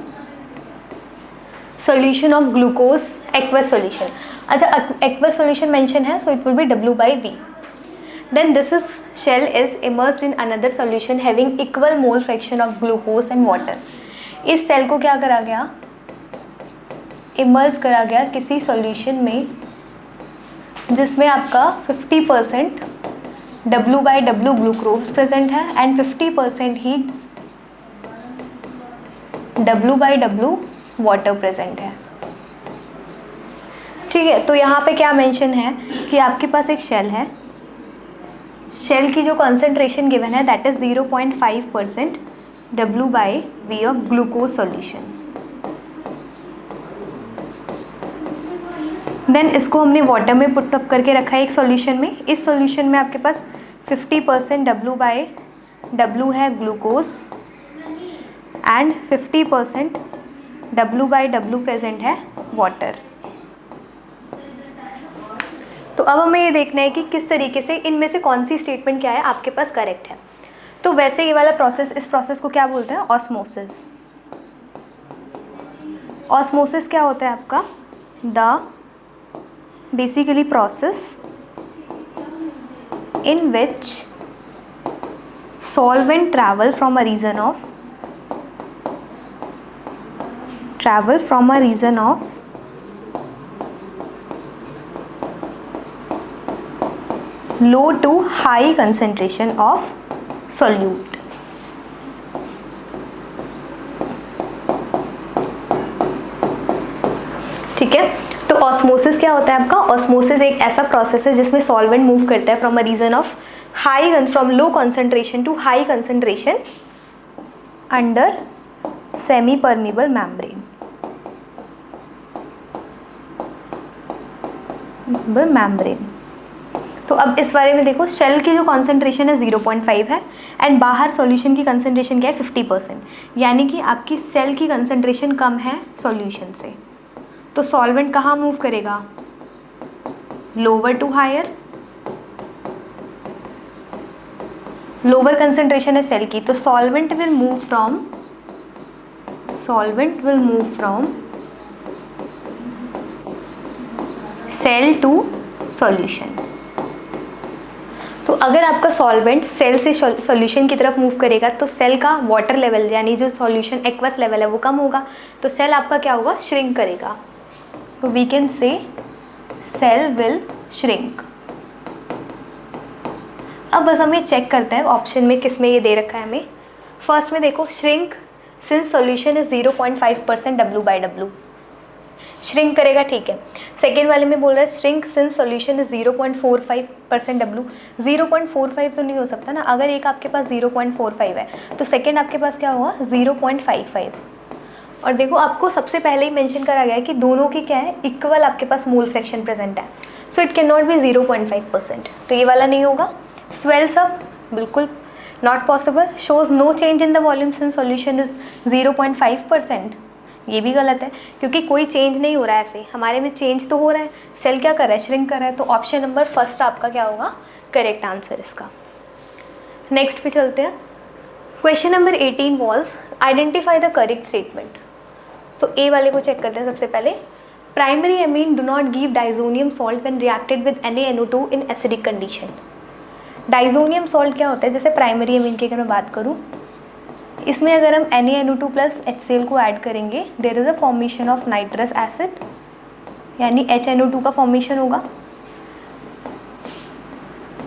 solution of glucose aqueous solution. अच्छा, एक्वस सॉल्यूशन मेंशन है, so it will B W/V। Then this shell is immersed in another solution having equal mole fraction of glucose and water। इस cell को क्या करा गया, emerge करा गया किसी सॉल्यूशन में जिसमें आपका 50% W/W ग्लूकोज प्रेजेंट है and 50% he W/W water present है, ठीक है। तो यहाँ पे क्या मेंशन है कि आपके पास एक शेल है, शेल की जो कॉन्सेंट्रेशन गिवन है that is 0.5% W/V of glucose solution. Then इसको हमने वाटर में पुट अप करके रखा है एक सॉल्यूशन में। इस सॉल्यूशन में आपके पास 50% W/W है ग्लूकोज एंड 50% W/W प्रेजेंट है वाटर। तो अब हमें ये देखना है कि किस तरीके से इनमें से कौन सी स्टेटमेंट क्या है आपके पास करेक्ट है। तो वैसे ये वाला प्रोसेस, इस प्रोसेस को क्या बोलते हैं, ऑस्मोसिस। ऑस्मोसिस क्या होता है आपका, the basically process in which solvent travel from a region of low to high concentration of solute। ठीक है, तो ऑस्मोसिस क्या होता है आपका, ऑस्मोसिस एक ऐसा प्रोसेस है जिसमें सॉल्वेंट मूव करता है from a region of from low concentration to high concentration under semi permeable membrane. तो अब इस बारे में देखो, शेल की जो कॉन्सेंट्रेशन है 0.5 है एंड बाहर सॉल्यूशन की कंसंट्रेशन क्या है 50%, यानी कि आपकी सेल की कंसंट्रेशन कम है सॉल्यूशन से। तो सॉल्वेंट कहाँ मूव करेगा, lower to higher lower concentration है सेल की, तो solvent will move from cell to solution. तो अगर आपका सॉल्वेंट सेल से सॉल्यूशन की तरफ मूव करेगा तो सेल का वाटर लेवल यानी जो सॉल्यूशन एक्वस लेवल है वो कम होगा, तो सेल आपका क्या होगा, श्रिंक करेगा। तो we can say cell will shrink. अब बस हम ये चेक करते हैं ऑप्शन में किस में ये दे रखा है हमें। फर्स्ट में देखो, shrink since solution is 0.5% W/W, shrink करेगा, ठीक है। सेकेंड वाले में बोल रहा है shrink since solution is 0.45% W। 0.45 तो नहीं हो सकता ना, अगर एक आपके पास 0.45 है तो सेकेंड आपके पास क्या होगा, 0.55। और देखो आपको सबसे पहले ही मेंशन करा गया है कि दोनों की क्या है, इक्वल आपके पास मोल फ्रैक्शन प्रेजेंट है, so it can not be 0.5%, तो ये वाला नहीं होगा। स्वेल्स अप, बिल्कुल not possible. Shows no change in the volume since solution is 0.5%, ये भी गलत है क्योंकि कोई चेंज नहीं हो रहा है ऐसे, हमारे में चेंज तो हो रहा है, सेल क्या कर रहा है, श्रिंक कर रहा है। तो ऑप्शन नंबर फर्स्ट आपका क्या होगा, करेक्ट आंसर इसका। नेक्स्ट पे चलते हैं। Question number 18 was identify the correct statement. So A वाले को चेक करते हैं सबसे पहले। Primary amine do not give diazonium salt when reacted with NaNO2 in acidic condition. Diazonium salt क्या होता है, जैसे प्राइमरी एमीन की अगर मैं बात करूँ, इसमें अगर हम NaNO2 प्लस HCl को ऐड करेंगे, there is a formation of nitrous acid, यानी HNO2 का फॉर्मेशन होगा।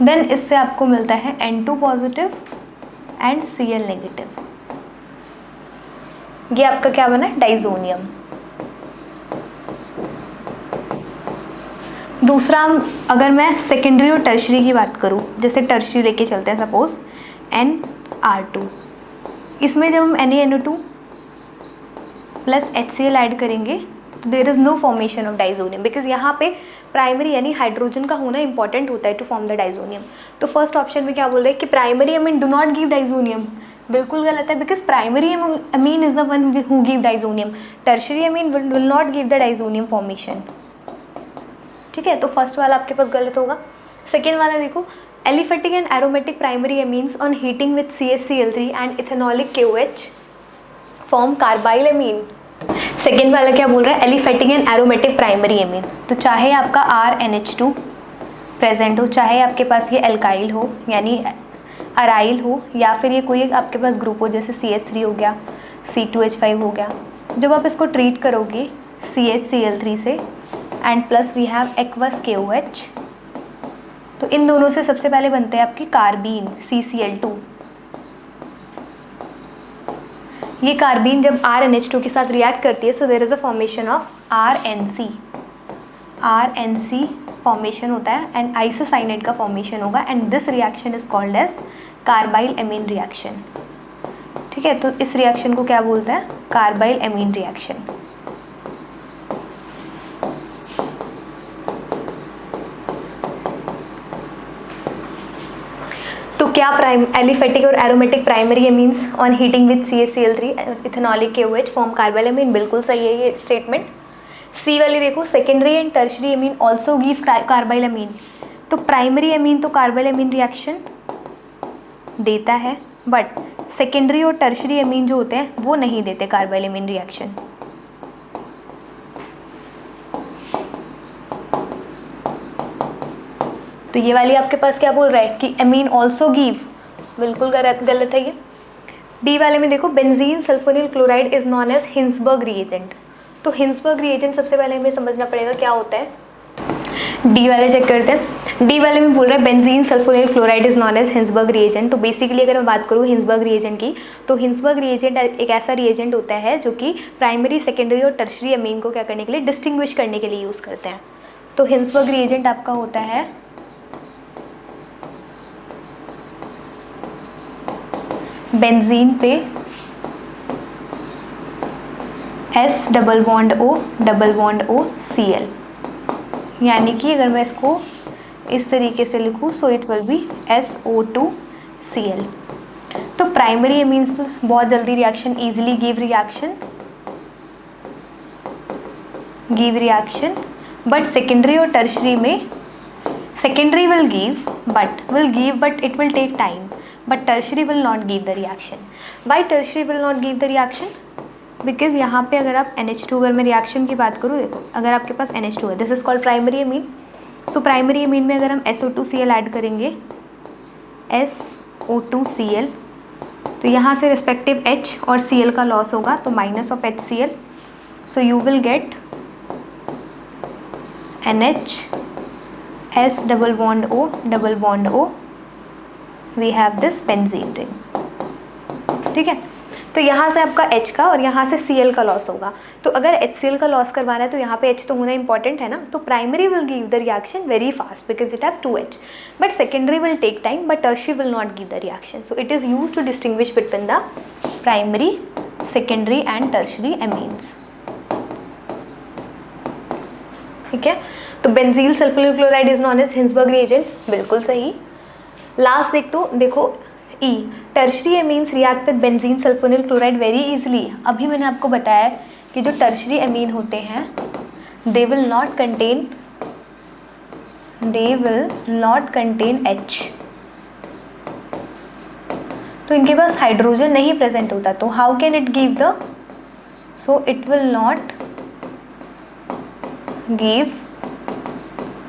देन इससे आपको मिलता है N2 positive and Cl negative. ये आपका क्या बना, डाइजोनियम। दूसरा, अगर मैं सेकेंडरी और टर्शरी की बात करूँ, जैसे टर्शरी लेके चलते हैं, सपोज NR2, इसमें जब हम NaNO2 प्लस HCl ऐड करेंगे तो there is no formation of diazonium, because यहाँ पे प्राइमरी यानी हाइड्रोजन का होना इंपॉर्टेंट होता है टू फॉर्म द डाइजोनियम। तो फर्स्ट ऑप्शन में क्या बोल रहे हैं कि primary amine do not give diazonium, बिल्कुल गलत है, because primary amine is the one who give diazonium, tertiary amine will not give the diazonium formation, ठीक है। तो फर्स्ट वाला आपके पास गलत होगा। सेकेंड वाला देखो, aliphatic and aromatic primary amines on heating with CaCl3 and ethanolic KOH form carbyl amine. Second वाला क्या बोल रहा है, aliphatic and aromatic primary amines, तो चाहे आपका RNH2 प्रेजेंट हो, चाहे आपके पास ये एल्काइल हो यानी अराइल हो, या फिर ये कोई आपके पास ग्रुप हो जैसे CH3 हो गया, C2H5 हो गया, जब आप इसको ट्रीट करोगे CHCl3 से and plus we have aqueous KOH, तो इन दोनों से सबसे पहले बनते हैं आपकी कार्बीन CCl2। ये कार्बीन जब RNH2 के साथ रिएक्ट करती है, so there is a formation of RNC formation होता है एंड आइसोसाइनेट का फॉर्मेशन होगा, and this reaction is called as carbylamine reaction, ठीक है। तो इस रिएक्शन को क्या बोलते हैं, कार्बाइल एमीन रिएक्शन। तो क्या एलिफेटिक और aromatic primary amines on heating with CaCl3 ethanolic KOH form carbyl amine, बिल्कुल सही है ये स्टेटमेंट। सी वाली देखो, secondary and tertiary amine also give carbyl amine, तो प्राइमरी एमीन तो कार्बाइल एमीन रिएक्शन देता है, बट सेकेंडरी और टर्शरी एमीन जो होते हैं वो नहीं देते कार्बाइल एमीन रिएक्शन। तो ये वाली आपके पास क्या बोल रहा है कि एमीन ऑल्सो गिव, बिल्कुल गलत है ये। डी वाले में देखो, benzene sulphonyl chloride is known as Hinsberg reagent, तो हिंसबर्ग रिएजेंट सबसे पहले हमें समझना पड़ेगा क्या होता है। डी वाले चेक करते हैं। डी वाले में बोल रहा है benzene sulphonyl chloride is known as Hinsberg reagent. तो बेसिकली अगर मैं बात करूँ हिंसबर्ग रिएजेंट की, तो हिंसबर्ग रिएजेंट एक ऐसा रिएजेंट होता है जो कि प्राइमरी, सेकेंडरी और टर्शरी एमीन को क्या करने के लिए, डिस्टिंग्विश करने के लिए यूज़ करते हैं। तो हिंसबर्ग रिएजेंट आपका होता है बेंजीन पे S double bond O Cl, यानी कि अगर मैं इसको इस तरीके से लिखूँ, so it will be SO2 Cl। तो प्राइमरी एमीन्स तो बहुत जल्दी reaction, easily give reaction, but secondary और टर्शरी में secondary will give but it will take time, but tertiary will not give the reaction. Why tertiary will not give the reaction? Because यहाँ पे अगर आप NH2 अगर मैं reaction की बात करूँ, देखो अगर आपके पास NH2 है, this is called primary amine. So primary amine में अगर हम SO2Cl ऐड करेंगे, SO2Cl, तो यहाँ से रिस्पेक्टिव H और Cl का लॉस होगा, तो minus of HCl. So you will get NH S double bond O, we have this benzene ring. ठीक है, तो यहाँ से आपका H का और यहाँ से Cl का लॉस होगा. तो अगर HCl का लॉस करवाना है तो यहाँ पे H तो होना इंपॉर्टेंट है ना. तो primary will give the reaction very fast because it have 2H, but secondary will take time, but tertiary will not give the reaction. So it is use to distinguish between the primary, secondary and tertiary amines. ठीक है, तो benzyl sulphonyl chloride is known as Hinsberg reagent, बिल्कुल सही. Last देखो E, tertiary amines react with benzene sulphonyl chloride very easily. अभी मैंने आपको बताया कि जो टर्शरी एमीन होते हैं they will not contain H. तो इनके पास हाइड्रोजन नहीं प्रेजेंट होता, तो how can it give the, so it will not give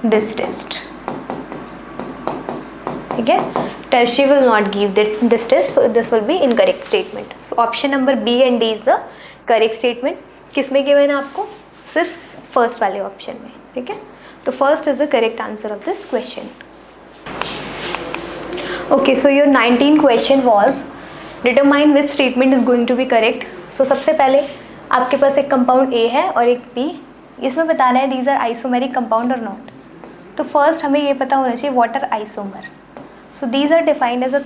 this test. ठीक है, tertiary will not give this test, so this will be incorrect statement. So option number B and D is the correct statement. किस में given है आपको? सिर्फ first वाले option में. ठीक है, तो first is the correct answer of this question. Okay, so your 19 question was determine which statement is going to be correct. So सबसे पहले आपके पास एक कंपाउंड A है और एक B. इसमें बताना है दीज आर आइसोमेरिक कंपाउंड और नॉट. तो फर्स्ट हमें ये पता होना चाहिए what are isomer. So these are defined as a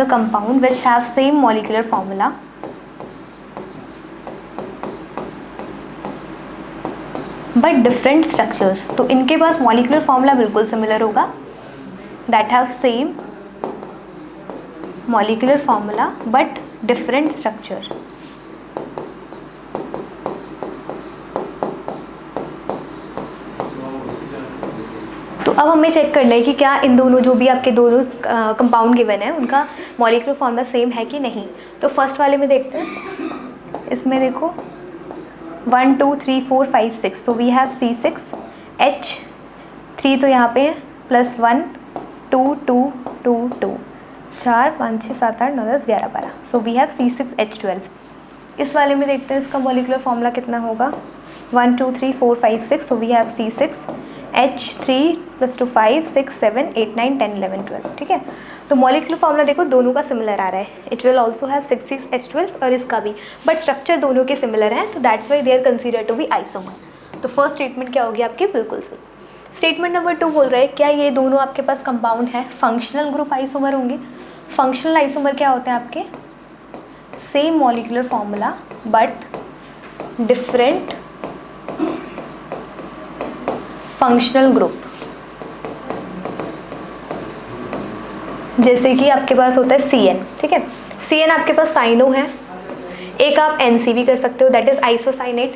compound which have same molecular formula but different structures. तो इनके पास molecular formula बिल्कुल similar होगा, that have same molecular formula but different structure. तो अब हमें चेक करना है कि क्या इन दोनों जो भी आपके दोनों कंपाउंड गिवन है उनका मॉलिक्यूलर फॉर्मूला सेम है कि नहीं. तो फर्स्ट वाले में देखते हैं. इसमें देखो 1 2 3 4 5 6, तो वी हैव C6H3, तो यहाँ पे +1 2 2 2 2 4 5 6 7 8 9 10 11 12, सो वी हैव C6H12. इस वाले में देखते हैं इसका मॉलिक्यूलर फॉर्मूला कितना होगा. 1 2 3 4 5 6, सो वी हैव C6H3 +2 5 6 7 8 9 10 11 12. ठीक है, तो मॉलिक्यूलर फॉर्मूला देखो दोनों का सिमिलर आ रहा है. It will also have 6H12 और इसका भी, बट स्ट्रक्चर दोनों के सिमिलर हैं, तो that's why they are consider to be isomer. तो फर्स्ट स्टेटमेंट क्या होगी आपकी, बिल्कुल सही. स्टेटमेंट नंबर 2 बोल रहा है क्या ये दोनों आपके पास कंपाउंड है फंक्शनल ग्रुप आइसोमर होंगे. फंक्शनल आइसोमर क्या होते हैं आपके, same molecular formula but different functional group. जैसे कि आपके पास होता है CN. ठीक है, CN आपके पास साइनो है, एक आप NC भी कर सकते हो, दैट इज आइसोसाइनेट.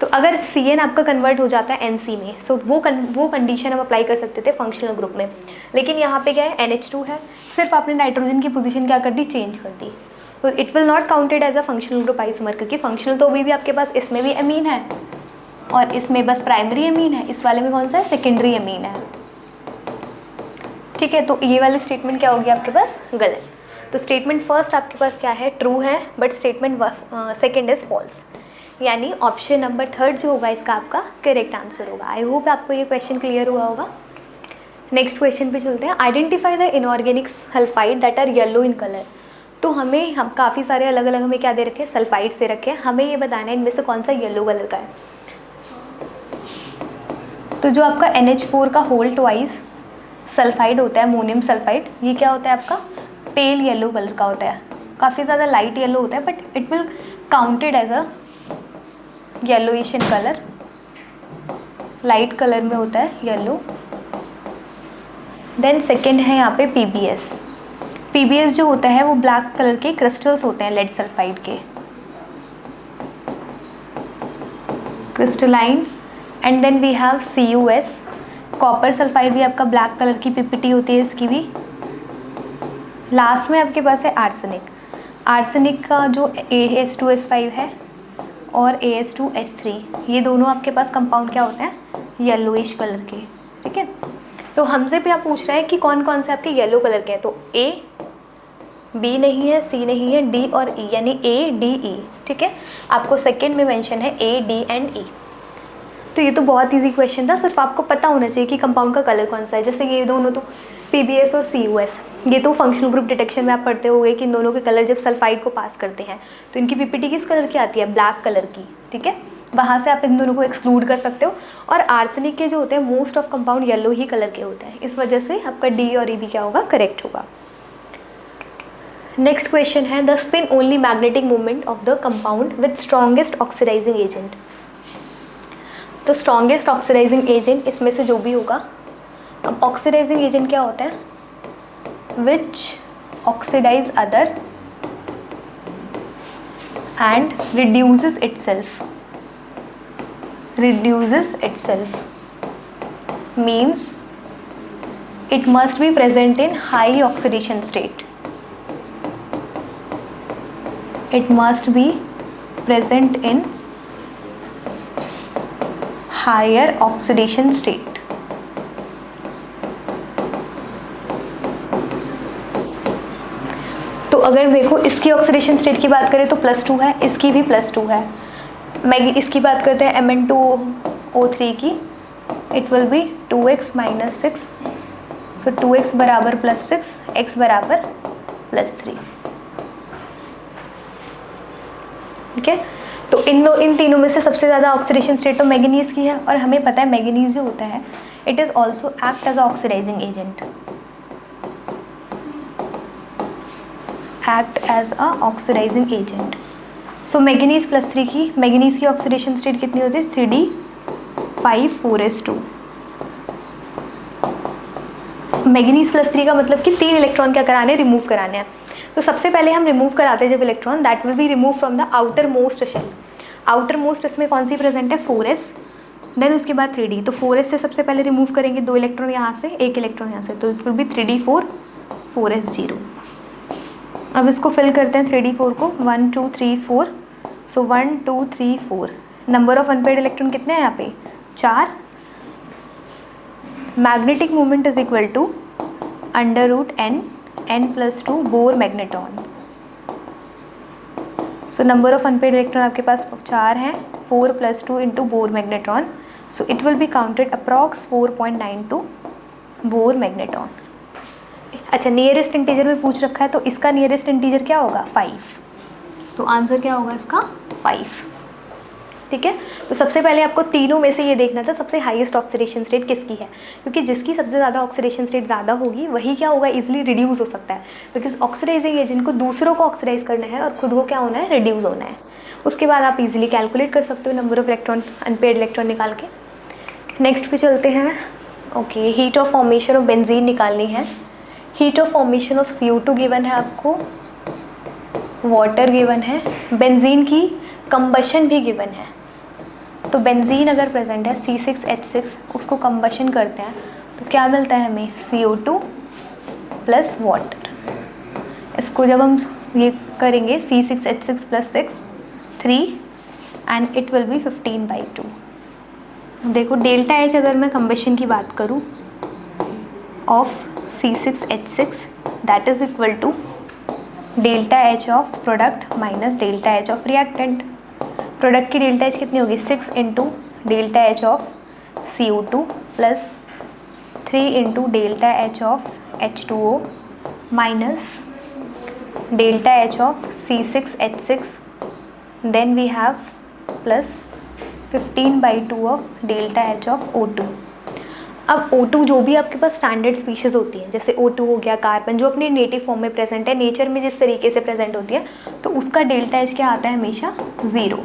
तो अगर CN आपका कन्वर्ट हो जाता है NC में, सो वो कंडीशन हम अप्लाई कर सकते थे फंक्शनल ग्रुप में. लेकिन यहाँ पे क्या है, NH2 है, सिर्फ आपने नाइट्रोजन की पोजीशन क्या कर दी, चेंज कर दी. तो it will not counted as a functional group isomer, क्योंकि फंक्शनल तो अभी भी आपके पास इसमें भी अमीन है और इसमें बस प्राइमरी अमीन है. इस वाले में कौन सा है, सेकेंडरी अमीन है. ठीक है, तो ये वाली स्टेटमेंट क्या होगी आपके पास, गलत. तो स्टेटमेंट फर्स्ट आपके पास क्या है, ट्रू है, but statement second is false. यानी ऑप्शन नंबर 3 जो होगा इसका आपका करेक्ट आंसर होगा. आई होप आपको ये क्वेश्चन क्लियर हुआ होगा. नेक्स्ट क्वेश्चन पे चलते हैं. Identify the inorganic sulphide that are yellow in colour. तो हम काफ़ी सारे अलग अलग हमें क्या दे रखे हैं, सल्फाइड से रखे हैं. हमें ये बताना है इनमें से कौन सा येलो कलर का है. तो जो आपका NH4 का होल ट्वाइस सल्फाइड होता है, अमोनियम सल्फाइड, ये क्या होता है आपका पेल येलो कलर का होता है. काफ़ी ज़्यादा लाइट येलो होता है, but it will counted as a yellowish in colour. Light colour में होता है येलो. देन सेकेंड है यहाँ पे PBS जो होता है वो ब्लैक कलर के क्रिस्टल्स होते हैं लेड सल्फाइड के, crystalline. And then we have CUS copper sulphide भी आपका ब्लैक कलर की पीपीटी होती है इसकी भी। लास्ट में आपके पास है आर्सेनिक। आर्सेनिक का जो AS2S5 है और AS2S3, ये दोनों आपके पास कंपाउंड क्या होते हैं, येलोइश कलर के। ठीक है, तो हमसे भी आप पूछ रहे हैं कि कौन कौन से आपके येलो कलर के हैं, तो A, B नहीं है, C नहीं है, D और E, यानी A, D, E। ठीक है, आपको सेकेंड में मेंशन है A, D एंड E। तो ये तो बहुत इजी क्वेश्चन था, सिर्फ आपको पता होना चाहिए कि कंपाउंड का कलर कौन सा है। जैसे ये दोनों तो PBS और COS, ये तो फंक्शनल ग्रुप डिटेक्शन में आप पढ़ते होंगे कि इन दोनों के कलर जब सल्फाइड को पास करते हैं तो इनकी पीपीटी किस कलर की आती है, ब्लैक कलर की। ठीक है, वहाँ से आप इन दोनों को एक्सक्लूड कर सकते हो। और आर्सेनिक के जो होते हैं most of compound yellow he colour के होते हैं, इस वजह से आपका D और E भी क्या होगा, करेक्ट होगा। नेक्स्ट क्वेश्चन है the spin only magnetic movement of the compound with strongest oxidising agent. तो स्ट्रॉन्गेस्ट ऑक्सीडाइजिंग एजेंट इसमें से जो भी होगा, अब ऑक्सीडाइजिंग एजेंट क्या होता है, which oxidize other and reduces itself means it must be present in high oxidation state. It must be present in higher oxidation state. तो अगर देखो इसकी ऑक्सीडेशन स्टेट की बात करें तो +2 है, इसकी भी +2 है। मैं इसकी बात करते हैं Mn2O3 की, इट विल बी 2x - 6, तो 2x बराबर +6, x बराबर +3। ठीक है, तो इन तीनों में से सबसे ज़्यादा ऑक्सीडेशन स्टेट तो मैंगनीज की है, और हमें पता है मैंगनीज जो होता है it is also act as oxidising agent, act as a oxidising agent. So manganese +3 की, मैंगनीज की ऑक्सीडेशन स्टेट कितनी होती है, 3d5 4s2। मैंगनीज +3 का मतलब कि 3 इलेक्ट्रॉन क्या कराने, रिमूव कराने हैं। तो सबसे पहले हम रिमूव कराते हैं जब electron, that will be remove from the outer most shell. Outer most इसमें कौन सी प्रेजेंट है, 4s, देन उसके बाद 3d। तो 4s से सबसे पहले रिमूव करेंगे 2 इलेक्ट्रॉन यहाँ से, 1 इलेक्ट्रॉन यहाँ से, तो it will B 3d4 4s0। अब इसको फिल करते हैं 3d4 को, 1 2 3 4, so 1 2 3 4। Number of unpaired electron कितने हैं यहाँ पे, 4। Magnetic moment is equal to √n+2 Bohr magneton. So number of unpaired electron आपके पास 4 हैं, 4 + 2 into Bohr magneton, so it will be counted approx 4.92 Bohr magneton. अच्छा, नियरेस्ट इंटीजर में पूछ रखा है, तो इसका नियरेस्ट इंटीजर क्या होगा, 5। तो आंसर क्या होगा इसका, 5। ठीक है, तो सबसे पहले आपको तीनों में से ये देखना था सबसे हाईएस्ट ऑक्सीडेशन स्टेट किसकी है, क्योंकि जिसकी सबसे ज़्यादा ऑक्सीडेशन स्टेट ज़्यादा होगी वही क्या होगा, इजीली रिड्यूस हो सकता है। बिकॉज ऑक्सीडाइजिंग एजेंट को दूसरों को ऑक्सीडाइज करना है और खुद को क्या होना है, रिड्यूस होना है। उसके बाद आप इजीली कैलकुलेट कर सकते हो number of electron, unpaired electron निकाल के। नेक्स्ट पे चलते हैं। Okay, heat of formation of benzene निकालनी है। Heat of formation of CO2 given है आपको, वाटर गिवन है, बेंजीन की कंबशन भी गिवन है। तो बेंजीन अगर प्रेजेंट है C6H6, उसको कंबशन करते हैं तो क्या मिलता है हमें, CO2 + वाटर। इसको जब हम ये करेंगे C6H6 + 6 3 and it will B 15/2। देखो ΔH अगर मैं कंबशन की बात करूँ of C6H6, that is equal to ΔH of product minus ΔH of reactant. Product की ΔH कितनी होगी, 6 into ΔH of CO2 plus 3 into ΔH of H2O minus ΔH of C6H6, then we have plus 15/2 of ΔH of O2। अब O2 जो भी आपके पास standard species होती हैं, जैसे O2 हो गया, कार्बन, जो अपनी नेटिव फॉर्म में प्रेजेंट है, नेचर में जिस तरीके से प्रेजेंट होती है, तो उसका ΔH क्या आता है, हमेशा 0।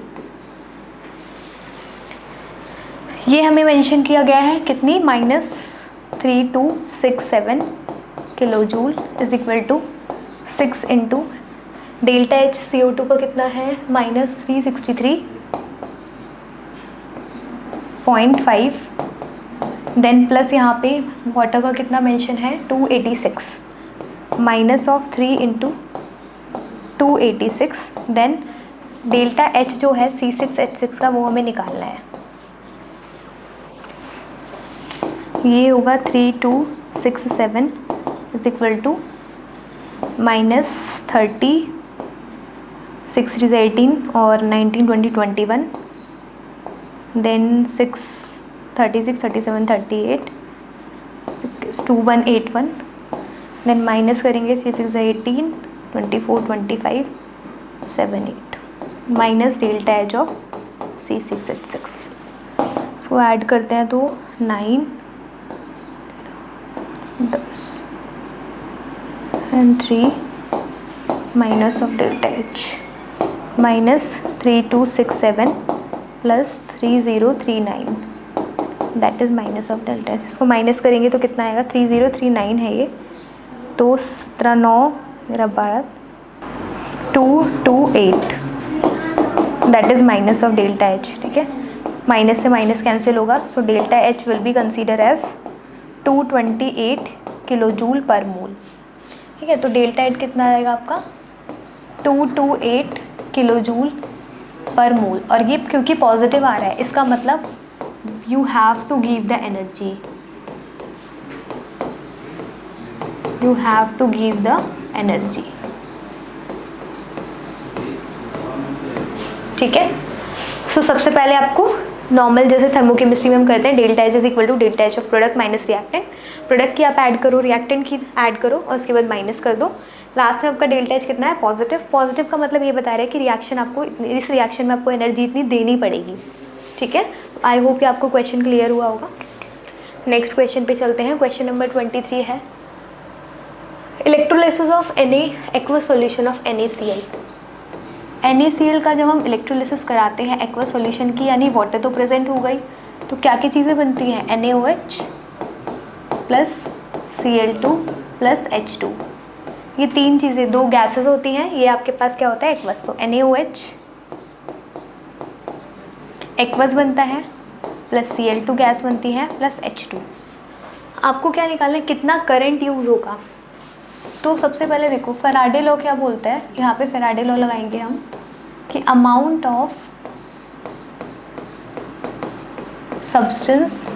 ये हमें मेंशन किया गया है कितनी, -3267 kilo joule is equal to 6 into ΔH CO2 का कितना है, -363.5 देन प्लस यहाँ पे वाटर का कितना मेंशन है 286 minus of 3 into 286, then delta H जो है C6H6 का वो हमें निकालना है। ये होगा 3267 इज इक्वल टू माइनस 30, 6 3 18 और 19 20 21, देन 6 36 37 38 2181, देन माइनस करेंगे 3 6 18 24 25 7 8 minus delta H of C6H6। इसको ऐड करते हैं तो 9 10 and 3 minus of delta H minus 3267 plus 3039 that is minus of delta H. इसको माइनस करेंगे तो कितना आएगा 3039 है ये, तो 17 9 मेरा 12 228 that is minus of delta H. ठीक है, माइनस से माइनस कैंसिल होगा, so delta H will be consider as 228 kilo joule per mole. ठीक है, तो डेल्टा एच कितना आएगा आपका 228 किलो जूल पर मोल, और ये क्योंकि पॉजिटिव आ रहा है इसका मतलब you have to give the energy, you have to give the energy. ठीक है, सो सबसे पहले आपको नॉर्मल जैसे थर्मोकेमिस्ट्री में हम करते हैं, delta H is equal to delta H of product minus reactant. Product की आप ऐड करो, रिएक्टेंट की ऐड करो और उसके बाद माइनस कर दो। लास्ट में आपका डेल्टा एच कितना है पॉजिटिव। पॉजिटिव का मतलब ये बता रहा है कि रिएक्शन आपको, इस रिएक्शन में आपको एनर्जी इतनी देनी पड़ेगी। ठीक है, आई होप कि आपको क्वेश्चन क्लियर हुआ होगा। नेक्स्ट क्वेश्चन पे चलते हैं। क्वेश्चन नंबर 23 है electrolysis of any aqueous solution of NaCl। NaCl का जब हम इलेक्ट्रोलिसिस कराते हैं एक्वस सॉल्यूशन की, यानी वाटर तो प्रेजेंट हो गई, तो क्या क्या चीज़ें बनती हैं NaOH plus Cl2 plus H2। ये तीन चीज़ें, दो गैसेस होती हैं, ये आपके पास क्या होता है एक्वस। तो NaOH एक्वस बनता है प्लस Cl2 गैस बनती है प्लस H2। आपको क्या निकालना है, कितना करंट यूज़ होगा। तो सबसे पहले देखो फैराडे लॉ क्या बोलता है, यहाँ पे फैराडे लॉ लगाएंगे हम कि amount of substance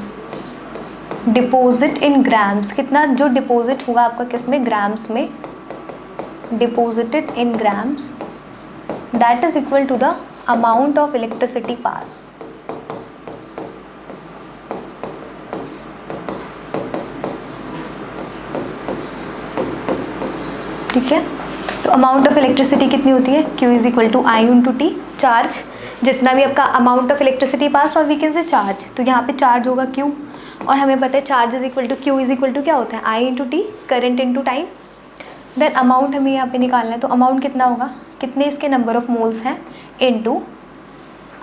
deposit in grams, कितना जो डिपॉजिट होगा आपका किस में, ग्राम्स में, deposited in grams, that is equal to the amount of electricity pass. ठीक है, तो अमाउंट ऑफ इलेक्ट्रिसिटी कितनी होती है, Q is equal to I into T. Charge जितना भी आपका अमाउंट ऑफ इलेक्ट्रिसिटी पास और वी कैन से चार्ज, तो यहाँ पे चार्ज होगा Q, और हमें पता है charge is equal to Q is equal to क्या होता है I into T, current into time. Then amount हमें यहाँ पे निकालना है, तो अमाउंट कितना होगा, कितने इसके नंबर ऑफ मोल्स हैं इनटू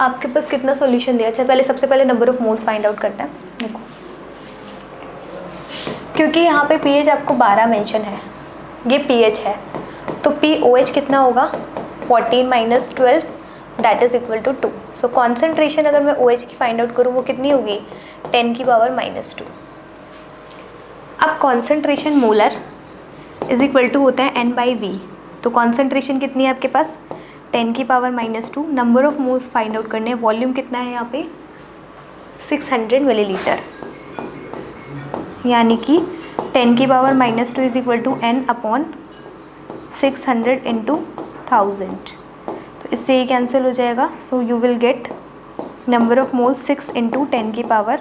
आपके पास कितना सॉल्यूशन दिया। अच्छा पहले सबसे पहले number of moles find out करते हैं। देखो क्योंकि यहाँ पे pH आपको 12 मेंशन है, ये pH है, तो POH कितना होगा 14 minus 12 that is equal to 2। So concentration अगर मैं OH की फाइंड आउट करूँ वो कितनी होगी 10 की पावर माइनस 2। अब concentration molar is equal to होता है N/V, तो कॉन्सेंट्रेशन कितनी है आपके पास 10 की power minus 2। Number of moles find out करने हैं, वॉल्यूम कितना है यहाँ पे 600 मिलीलीटर, यानी कि 10 की power minus 2 is equal to N/600 into 1000। तो इससे ये कैंसिल हो जाएगा, so you will get number of moles 6 into 10 की पावर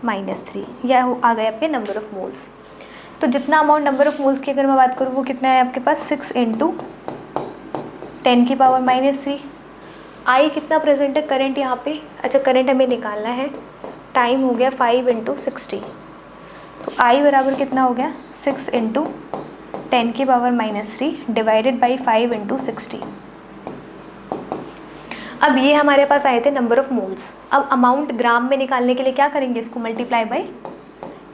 माइनस 3, यह आ गए आपके नंबर ऑफ मोल्स। तो जितना अमाउंट नंबर ऑफ मोल्स की अगर मैं बात करूँ वो कितना है आपके पास 6 इंटू 10 की पावर माइनस 3। आई कितना प्रेजेंट है करंट यहाँ पे, अच्छा करंट हमें निकालना है, टाइम हो गया 5 इंटू 60, तो आई बराबर कितना हो गया 6 इंटू 10 की power minus 3 divided by 5 into 60। अब ये हमारे पास आए थे नंबर ऑफ मोल्स। अब अमाउंट ग्राम में निकालने के लिए क्या करेंगे, इसको मल्टीप्लाई बाई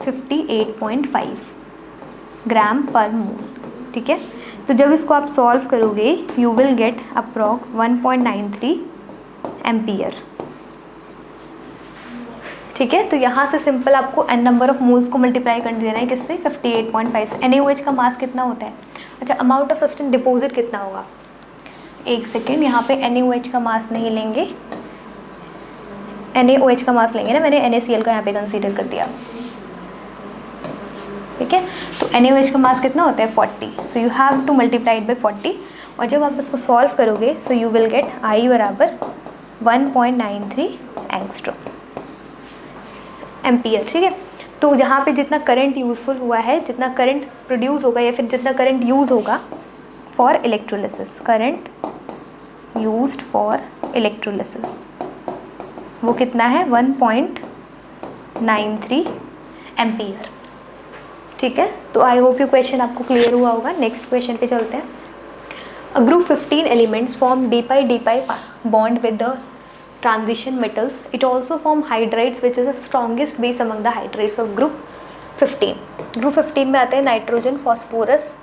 58.5 ग्राम पर मोल। ठीक है, तो जब इसको आप सॉल्व करोगे you will gate approx 1.93 ampere. ठीक है, तो यहाँ से सिंपल आपको n नंबर ऑफ मोल्स को मल्टीप्लाई कर देना है किससे, 58.5 से। NaOH का मास कितना होता है, अच्छा अमाउंट ऑफ सब्सटेंस डिपॉजिट कितना होगा, एक सेकेंड, यहाँ पे NaOH का मास नहीं लेंगे, NaOH का मास लेंगे ना, मैंने NaCl का यहाँ पे कंसीडर कर दिया, ठीक है। तो NaOH का मास कितना होता है 40, सो you have to multiply it by 40, और जब आप इसको सॉल्व करोगे सो यू विल गेट I बराबर 1.93 एंगस्ट्रॉम एम्पियर, ठीक है। तो जहाँ पे जितना करंट यूज़फुल हुआ है, जितना करंट प्रोड्यूस होगा या फिर जितना करंट यूज़ होगा for electrolysis, current used for electrolysis, वो कितना है 1.93 एम्पियर, ठीक है। तो आई होप ये क्वेश्चन आपको क्लियर हुआ होगा। नेक्स्ट क्वेश्चन पे चलते हैं। A group 15 elements form d pi bond with the transition metals. It also form hydrides which is the strongest base among the hydrides of group 15. Group 15 में आते हैं nitrogen, phosphorus,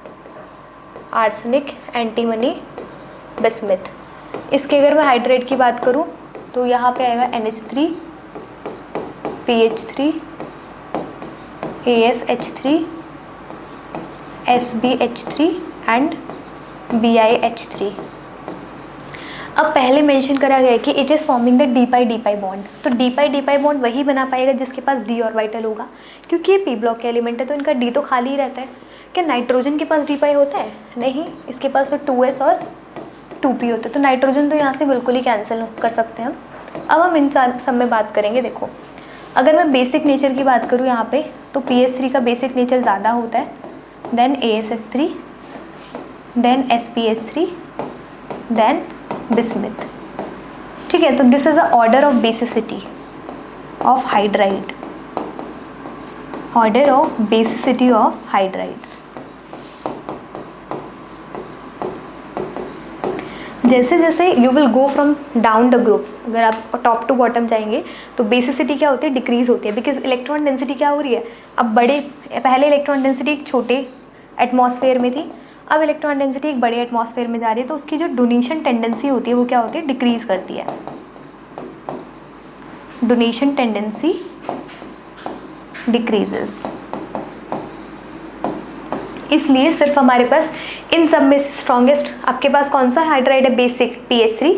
arsenic, antimony, bismuth. इसके अगर मैं hydride की बात करूँ तो यहाँ पे आएगा NH3, PH3, ASH3, SBH3 and BiH3। अब पहले मेंशन करा गया है कि it is forming the d pi bond, तो d pi बॉन्ड वही बना पाएगा जिसके पास d ऑर्बिटल होगा, क्योंकि ये p ब्लॉक के एलिमेंट है तो इनका d तो खाली ही रहता है। क्या नाइट्रोजन के पास d pi होता है, नहीं, इसके पास तो 2s और 2p होता है, तो नाइट्रोजन तो यहाँ से बिल्कुल ही कैंसिल कर सकते हैं हम। अब हम इन सब में बात करेंगे। देखो अगर मैं बेसिक नेचर की बात करूँ यहाँ पे, तो PS3 का बेसिक नेचर ज़्यादा होता है then ASH3, then SPH3, then bismuth, ठीक है। तो this is a order of basicity of hydride, order of basicity of hydrides. जैसे जैसे you will go from down the group, अगर आप टॉप टू बॉटम जाएंगे तो बेसिसिटी क्या होती है, डिक्रीज होती है, बिकॉज इलेक्ट्रॉन डेंसिटी क्या हो रही है, अब बड़े, पहले इलेक्ट्रॉन डेंसिटी एक छोटे एटमॉस्फेयर में थी, अब इलेक्ट्रॉन डेंसिटी एक बड़े एटमॉस्फेयर में जा रही है, तो उसकी जो डोनेशन टेंडेंसी होती है वो क्या होती है, डिक्रीज करती है। Donation tendency decreases. इसलिए सिर्फ हमारे पास इन सब में से स्ट्रॉन्गेस्ट आपके पास कौन सा हाइड्राइड है, बेसिक PH3,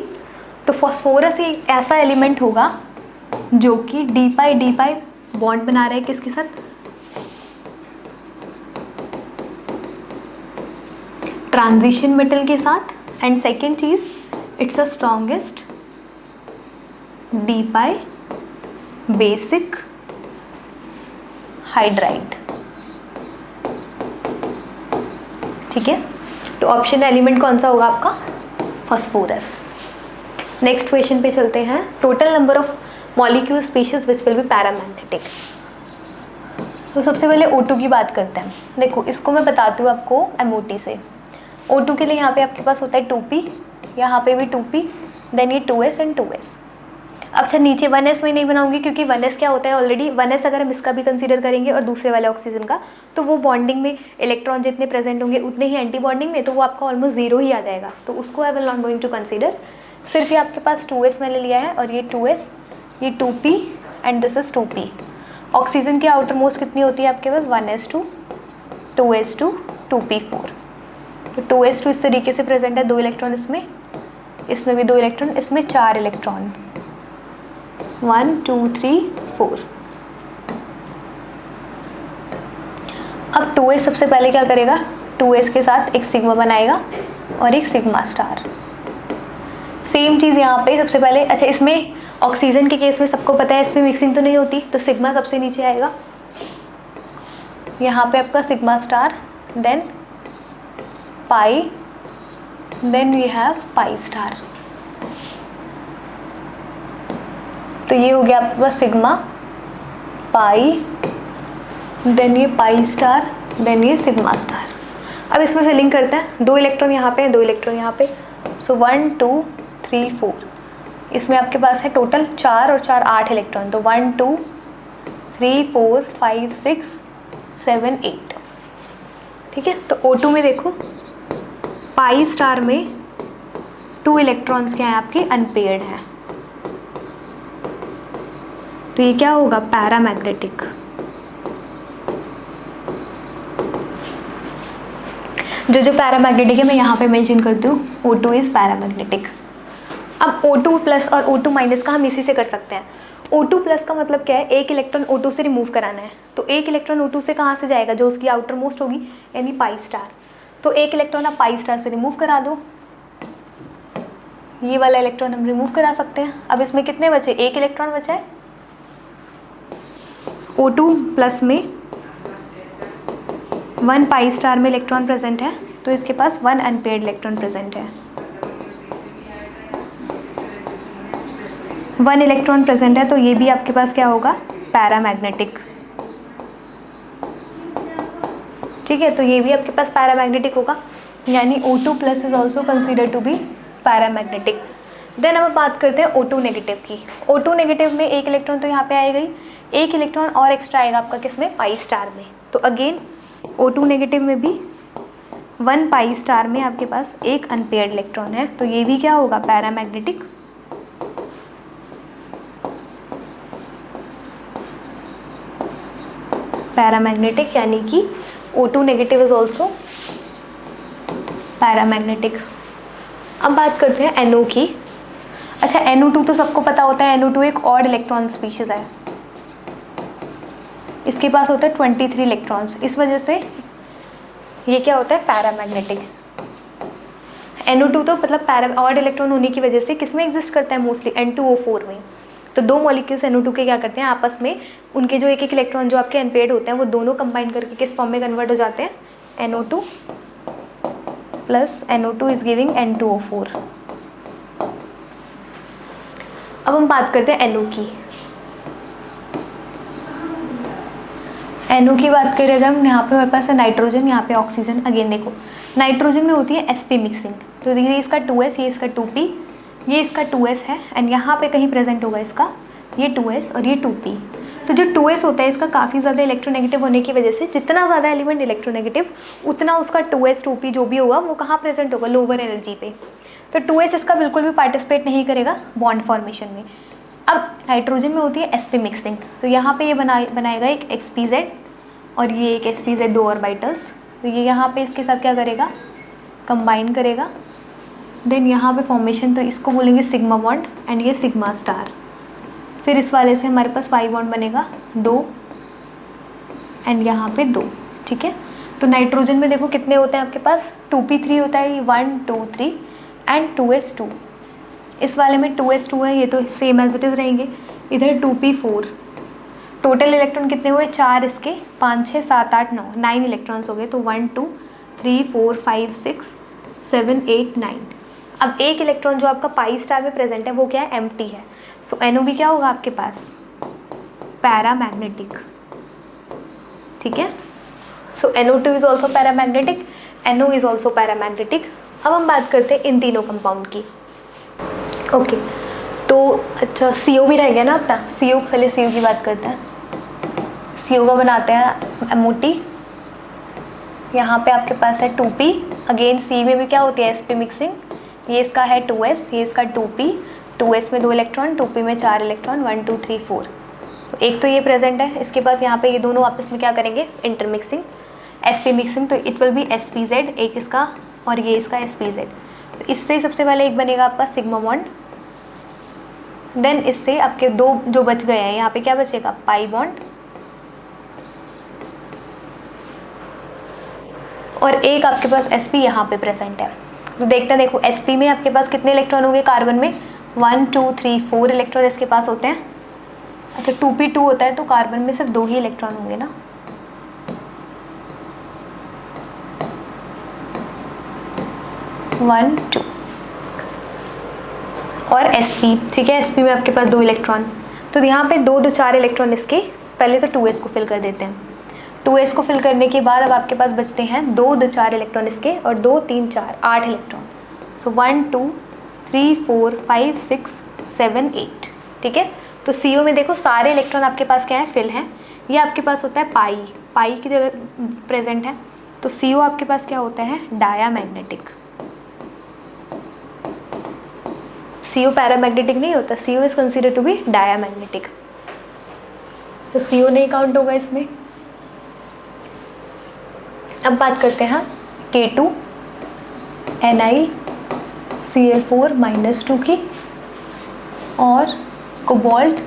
तो फॉस्फोरस ही ऐसा एलिमेंट होगा जो कि d pi बॉन्ड बना रहा है किसके साथ, ट्रांजिशन मेटल के साथ, एंड सेकेंड चीज it's a strongest d pi basic hydride, ठीक है। तो ऑप्शन एलिमेंट कौन सा होगा आपका, फॉस्फोरस। नेक्स्ट क्वेश्चन पे चलते हैं। Total number of molecule species which will be paramagnetic. तो सबसे पहले O2 की बात करते हैं। देखो इसको मैं बताती हूँ आपको MOT से। O2 के लिए यहाँ पे आपके पास होता है 2p, यहाँ पे भी 2p, देन ये 2s एंड 2s। अच्छा नीचे 1s में नहीं बनाऊंगी क्योंकि 1s क्या होता है ऑलरेडी, 1s अगर हम इसका भी कंसीडर करेंगे और दूसरे वाले ऑक्सीजन का, तो वो बॉन्डिंग में इलेक्ट्रॉन जितने प्रेजेंट होंगे उतने ही एंटी बॉन्डिंग में, तो वो आपका ऑलमोस्ट जीरो ही आ जाएगा, तो उसको I will not going to consider. सिर्फ ये आपके पास 2s मैंने लिया है और ये 2s, ये 2p and this is 2p। Oxygen की आउटर मोस्ट कितनी होती है आपके पास, 1s2, 2s2, 2p4। तो 2s2 इस तरीके से प्रेजेंट है, 2 इलेक्ट्रॉन इसमें भी 2 इलेक्ट्रॉन, इसमें 4 इलेक्ट्रॉन, 1 2 3 4। अब 2s सबसे पहले क्या करेगा, 2s के साथ एक सिग्मा बनाएगा और एक सिग्मा स्टार। सेम चीज़ यहाँ पे सबसे पहले, अच्छा इसमें ऑक्सीजन के केस में सबको पता है इसमें मिक्सिंग तो नहीं होती, तो सिग्मा सबसे नीचे आएगा, यहाँ पे आपका sigma star, then pi, then we have pi star. तो ये हो गया आपके पास सिग्मा, पाई, देन ये पाई स्टार, देन ये सिग्मा स्टार। अब इसमें फिलिंग करते हैं, 2 इलेक्ट्रॉन यहाँ पे, 2 इलेक्ट्रॉन यहाँ पे, सो 1 2 3 4। इसमें आपके पास है टोटल 4 और 4 8 इलेक्ट्रॉन, तो 1 2 3 4 5 6 7 8, ठीक है। तो O2 में देखो पाई स्टार में 2 इलेक्ट्रॉन्स क्या हैं आपके, अनपेयर्ड हैं, तो ये क्या होगा, पैरामैग्नेटिक। जो पैरामैग्नेटिक है मैं यहाँ पे मेंशन करती हूँ, O2 इज पैरामैग्नेटिक। अब O2 प्लस और O2 माइनस का हम इसी से कर सकते हैं। O2 प्लस का मतलब क्या है, एक इलेक्ट्रॉन O2 से रिमूव कराना है, तो एक इलेक्ट्रॉन O2 से कहाँ से जाएगा, जो उसकी आउटर मोस्ट होगी, यानी पाई स्टार। तो एक इलेक्ट्रॉन आप पाई स्टार से रिमूव करा दो, ये वाला इलेक्ट्रॉन हम रिमूव करा सकते हैं। अब इसमें कितने बचे, एक इलेक्ट्रॉन बचा है। O2 प्लस में 1 पाई स्टार में इलेक्ट्रॉन प्रेजेंट है, तो इसके पास 1 अनपेयर्ड इलेक्ट्रॉन प्रेजेंट है। 1 इलेक्ट्रॉन प्रेजेंट है, तो ये भी आपके पास क्या होगा, पैरामैग्नेटिक। ठीक है, तो ये भी आपके पास पैरामैग्नेटिक होगा, यानी O2 plus is also consider to be paramagnetic. Then अब बात करते हैं O2 नेगेटिव की। O2 नेगेटिव में एक इलेक्ट्रॉन तो यहाँ पे आएगा ही, एक इलेक्ट्रॉन और एक्स्ट्रा आएगा आपका किसमें, पाई स्टार में। तो अगेन O2 नेगेटिव में भी 1 पाई स्टार में आपके पास एक अनपेयर्ड इलेक्ट्रॉन है, तो ये भी क्या होगा, पैरामैग्नेटिक। पैरामैग्नेटिक यानी कि O2 negative is also paramagnetic. अब बात करते हैं NO की। अच्छा, NO2 तो सबको पता होता है, NO2 एक ऑड इलेक्ट्रॉन स्पीशीज है, इसके पास होता है 23 इलेक्ट्रॉन्स, इस वजह से ये क्या होता है, पैरामैग्नेटिक। NO2 तो मतलब ऑड इलेक्ट्रॉन होने की वजह से किस में एग्जिस्ट करता है, मोस्टली N2O4 में। तो दो मॉलिक्यूल्स NO2 के क्या करते हैं, आपस में उनके जो एक एक इलेक्ट्रॉन जो आपके अनपेयर्ड होते हैं वो दोनों कंबाइन करके किस फॉर्म में कन्वर्ट हो जाते हैं, NO2 plus NO2 is giving N2O4। अब हम बात करते हैं NO की। NO की बात करें अगर हम, यहाँ पे हमारे पास है नाइट्रोजन, यहाँ पे ऑक्सीजन। अगेन देखो नाइट्रोजन में होती है sp मिक्सिंग, तो ये इसका 2s, ये इसका 2p, ये इसका 2s है, एंड यहाँ पे कहीं प्रेजेंट होगा इसका ये 2s और ये 2p। तो जो 2s होता है इसका काफ़ी ज़्यादा इलेक्ट्रोनेगेटिव होने की वजह से, जितना ज़्यादा एलिमेंट इलेक्ट्रोनेगेटिव उतना उसका 2s 2p जो भी होगा वो कहाँ प्रेजेंट होगा, लोअर एनर्जी पे। तो 2s इसका बिल्कुल भी पार्टिसिपेट नहीं करेगा बॉन्ड फॉर्मेशन में। अब नाइट्रोजन में होती है sp मिक्सिंग, तो यहाँ पे ये बनाएगा एक xpz और ये एक spz, 2 ऑर्बिटल्स। तो ये यहाँ पे इसके साथ क्या करेगा, कंबाइन करेगा। देन यहाँ पे फॉर्मेशन, तो इसको बोलेंगे सिग्मा बॉन्ड एंड ये सिग्मा स्टार। फिर इस वाले से हमारे पास पाई बॉन्ड बनेगा 2 एंड यहाँ पे 2। ठीक है, तो नाइट्रोजन में देखो कितने होते हैं आपके पास, 2p3 होता है, 1 2 3 एंड 2s2। इस वाले में 2s2 है, ये तो सेम एज इट इज़ रहेंगे। इधर 2p4। टोटल इलेक्ट्रॉन कितने हुए, 4 इसके, 5 6 7 8 9, 9 इलेक्ट्रॉन्स हो गए। तो 1 2 3 4 5 6 7 8 9। अब एक इलेक्ट्रॉन जो आपका पाई स्टार में प्रेजेंट है वो क्या है, एम्प्टी है। सो NO भी क्या होगा आपके पास, पैरामैग्नेटिक। ठीक है, सो NO2 is also paramagnetic, NO is also paramagnetic. अब हम बात करते हैं इन तीनों कंपाउंड की। ओके, तो अच्छा CO भी रह गया ना अपना, CO पहले CO की बात करते हैं। CO का बनाते हैं MOT। यहाँ पे आपके पास है 2p। अगेन C में भी क्या होती है, sp मिक्सिंग। ये इसका है 2s, ये इसका 2p, 2s में 2 इलेक्ट्रॉन, 2p में 4 इलेक्ट्रॉन, 1 2 3 4। तो एक तो ये प्रेजेंट है, इसके पास यहाँ पे ये दोनों आपस में क्या करेंगे, इंटरमिक्सिंग, sp मिक्सिंग। तो इट विल बी spz, एक इसका और ये इसका spz। तो इससे सबसे पहले एक बनेगा आपका सिग्मा बॉन्ड। देन इससे आपके 2 जो बच गए हैं, यहाँ पे क्या बचेगा, पाई बॉन्ड, और एक आपके पास sp यहाँ पे प्रेजेंट है। तो देखते हैं, देखो sp में आपके पास कितने इलेक्ट्रॉन होंगे, कार्बन में 1 2 3 4 इलेक्ट्रॉन इसके पास होते हैं। अच्छा 2p2 होता है, तो कार्बन में सिर्फ 2 ही इलेक्ट्रॉन होंगे ना। वन टू और sp। ठीक है, sp में आपके पास 2 इलेक्ट्रॉन, तो यहाँ पे 2 2 4 इलेक्ट्रॉन इसके। पहले तो 2s को फिल कर देते हैं। 2s को फिल करने के बाद अब आपके पास बचते हैं 2 2 4 इलेक्ट्रॉन इसके और 2 3 4 8 इलेक्ट्रॉन। सो 1 2 3 4 5 6 7 8। ठीक है, तो CO में देखो सारे इलेक्ट्रॉन आपके पास क्या है, फिल हैं। ये आपके पास होता है पाई की जगह प्रेजेंट है। तो CO आपके पास क्या होता है, डायामैग्नेटिक। CO पैरामैग्नेटिक नहीं होता, CO is consider to be diamagnetic. तो CO नहीं काउंट होगा इसमें। अब बात करते हैं K2 NiCl4 - 2 की, और कोबाल्ट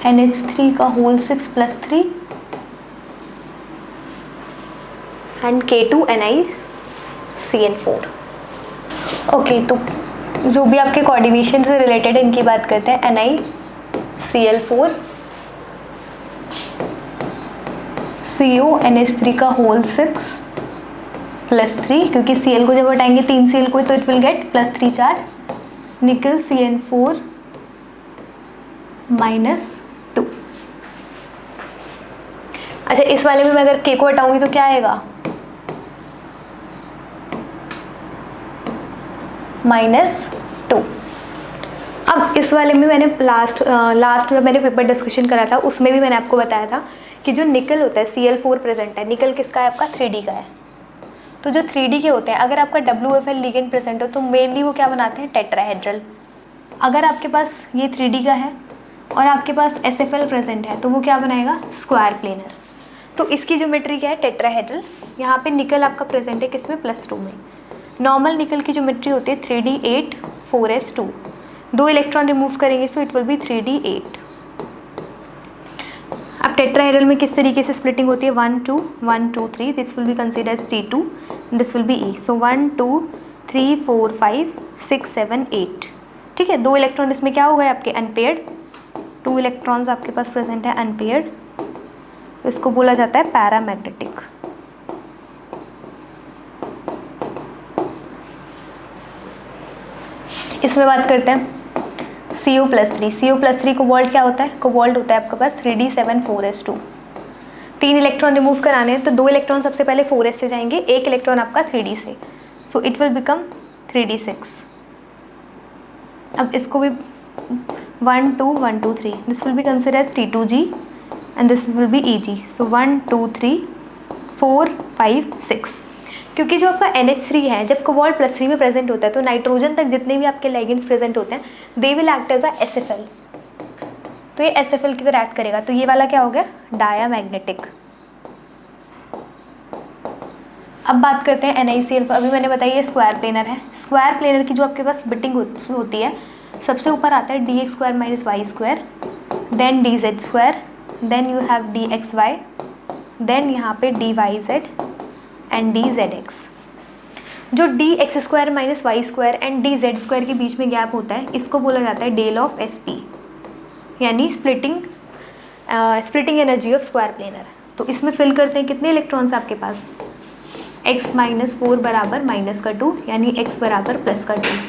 NH3 का whole 6 + 3 and K2 NiCl4। Okay, तो जो भी आपके कोऑर्डिनेशन से रिलेटेड इनकी बात करते हैं, NiCl4 CO NH3 का होल 6 + 3, क्योंकि Cl को जब हटाएंगे 3 Cl को तो इट विल गेट +3 चार्ज, निकल CN4 - 2। अच्छा, इस वाले में मैं अगर K को हटाऊंगी तो क्या आएगा, -2। अब इस वाले में मैंने लास्ट में मैंने पेपर डिस्कशन करा था, उसमें भी मैंने आपको बताया था कि जो निकल होता है Cl4 प्रेजेंट है, निकल किसका है आपका 3D का है। तो जो 3D के होते हैं, अगर आपका WFL लिगेंड प्रेजेंट हो तो मेनली वो क्या बनाते हैं, टेट्राहेड्रल। अगर आपके पास ये 3D का है और आपके पास SFL प्रेजेंट है तो वो क्या बनाएगा, स्क्वायर प्लेनर। तो इसकी ज्योमेट्री क्या है, टेट्राहेड्रल। यहाँ पे निकल आपका प्रेजेंट है किसमें, +2 में। नॉर्मल निकल की ज्योमेट्री होती है 3D8 4s2, 2 इलेक्ट्रॉन रिमूव करेंगे सो इट विल बी 3D8। अब टेट्राहेड्रल में किस तरीके से स्प्लिटिंग होती है, 1 2 1 2 3, this will be considered C2, this will B E। सो 1 2 3 4 5 6 7 8। ठीक है, 2 इलेक्ट्रॉन इसमें क्या हो गए आपके, अनपेयर्ड। 2 इलेक्ट्रॉन्स आपके पास प्रेजेंट है अनपेयर्ड, इसको बोला जाता है पैरामैग्नेटिक। इसमें बात करते हैं CO+3। CO+3 कोबाल्ट क्या होता है, कोबाल्ट होता है आपके पास 3D7 4s2। 3 इलेक्ट्रॉन रिमूव कराने हैं तो 2 इलेक्ट्रॉन सबसे पहले 4s से जाएंगे, 1 इलेक्ट्रॉन आपका 3D से, सो इट विल बिकम 3D6। अब इसको भी 1 2 1 2 3, this will be considered T2G and this will B EG। सो 1 2 3 4 5 6। क्योंकि जो आपका NH3 है, जब कोबाल्ट +3 में प्रेजेंट होता है तो नाइट्रोजन तक जितने भी आपके लिगेंड्स प्रेजेंट होते हैं they will act as a SFL। तो ये SFL की तरह एक्ट करेगा, तो ये वाला क्या हो गया, डायामैग्नेटिक। अब बात करते हैं NiCl। अभी मैंने बताया ये स्क्वायर प्लेनर है। स्क्वायर प्लेनर की जो आपके पास बिटिंग होती है, सबसे ऊपर आता है dx² - y², then dz², then you have dxy, then यहाँ पे dyz एंड dZX। जो dx² - y² एंड dz² के बीच में गैप होता है, इसको बोला जाता है डेल ऑफ sp, यानी splitting energy of square planar. तो इसमें फिल करते हैं कितने इलेक्ट्रॉन्स आपके पास, x - 4 बराबर -2, यानी x बराबर +2।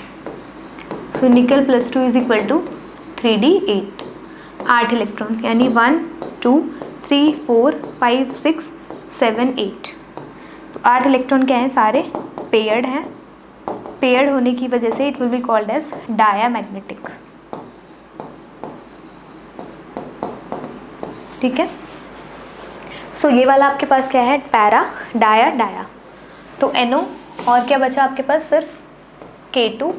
सो निकल +2 is equal to 3D8, 8 electron, यानी 1 2 3 4 5 6 7 8। 8 इलेक्ट्रॉन क्या हैं, सारे पेयर्ड हैं। पेयर्ड होने की वजह से it will be called as diamagnetic. ठीक है, सो ये वाला आपके पास क्या है, पैरा डाया डाया। तो NO और क्या बचा आपके पास, सिर्फ K2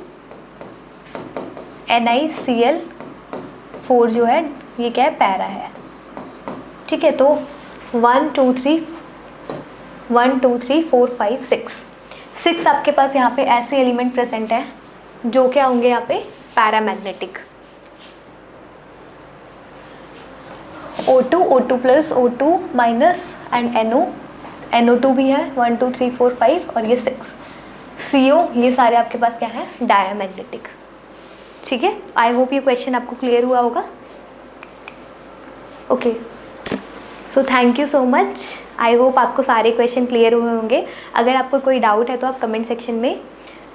NiCl4 जो है ये क्या है, पैरा है। ठीक है, तो 1 2 3 4 5 6 आपके पास यहाँ पे ऐसे एलिमेंट प्रेजेंट हैं जो क्या होंगे यहाँ पे, paramagnetic. O2 O2+ O2- and NO2 भी है, 1 2 3 4 5 और ये 6 CO, ये सारे आपके पास क्या है, डायामैग्नेटिक। ठीक है, आई होप ये क्वेश्चन आपको क्लियर हुआ होगा। Okay, so thank you so much. I hope आपको सारे क्वेश्चन क्लियर हुए होंगे। अगर आपको कोई डाउट है तो आप कमेंट सेक्शन में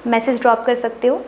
मैसेज ड्रॉप कर सकते हो।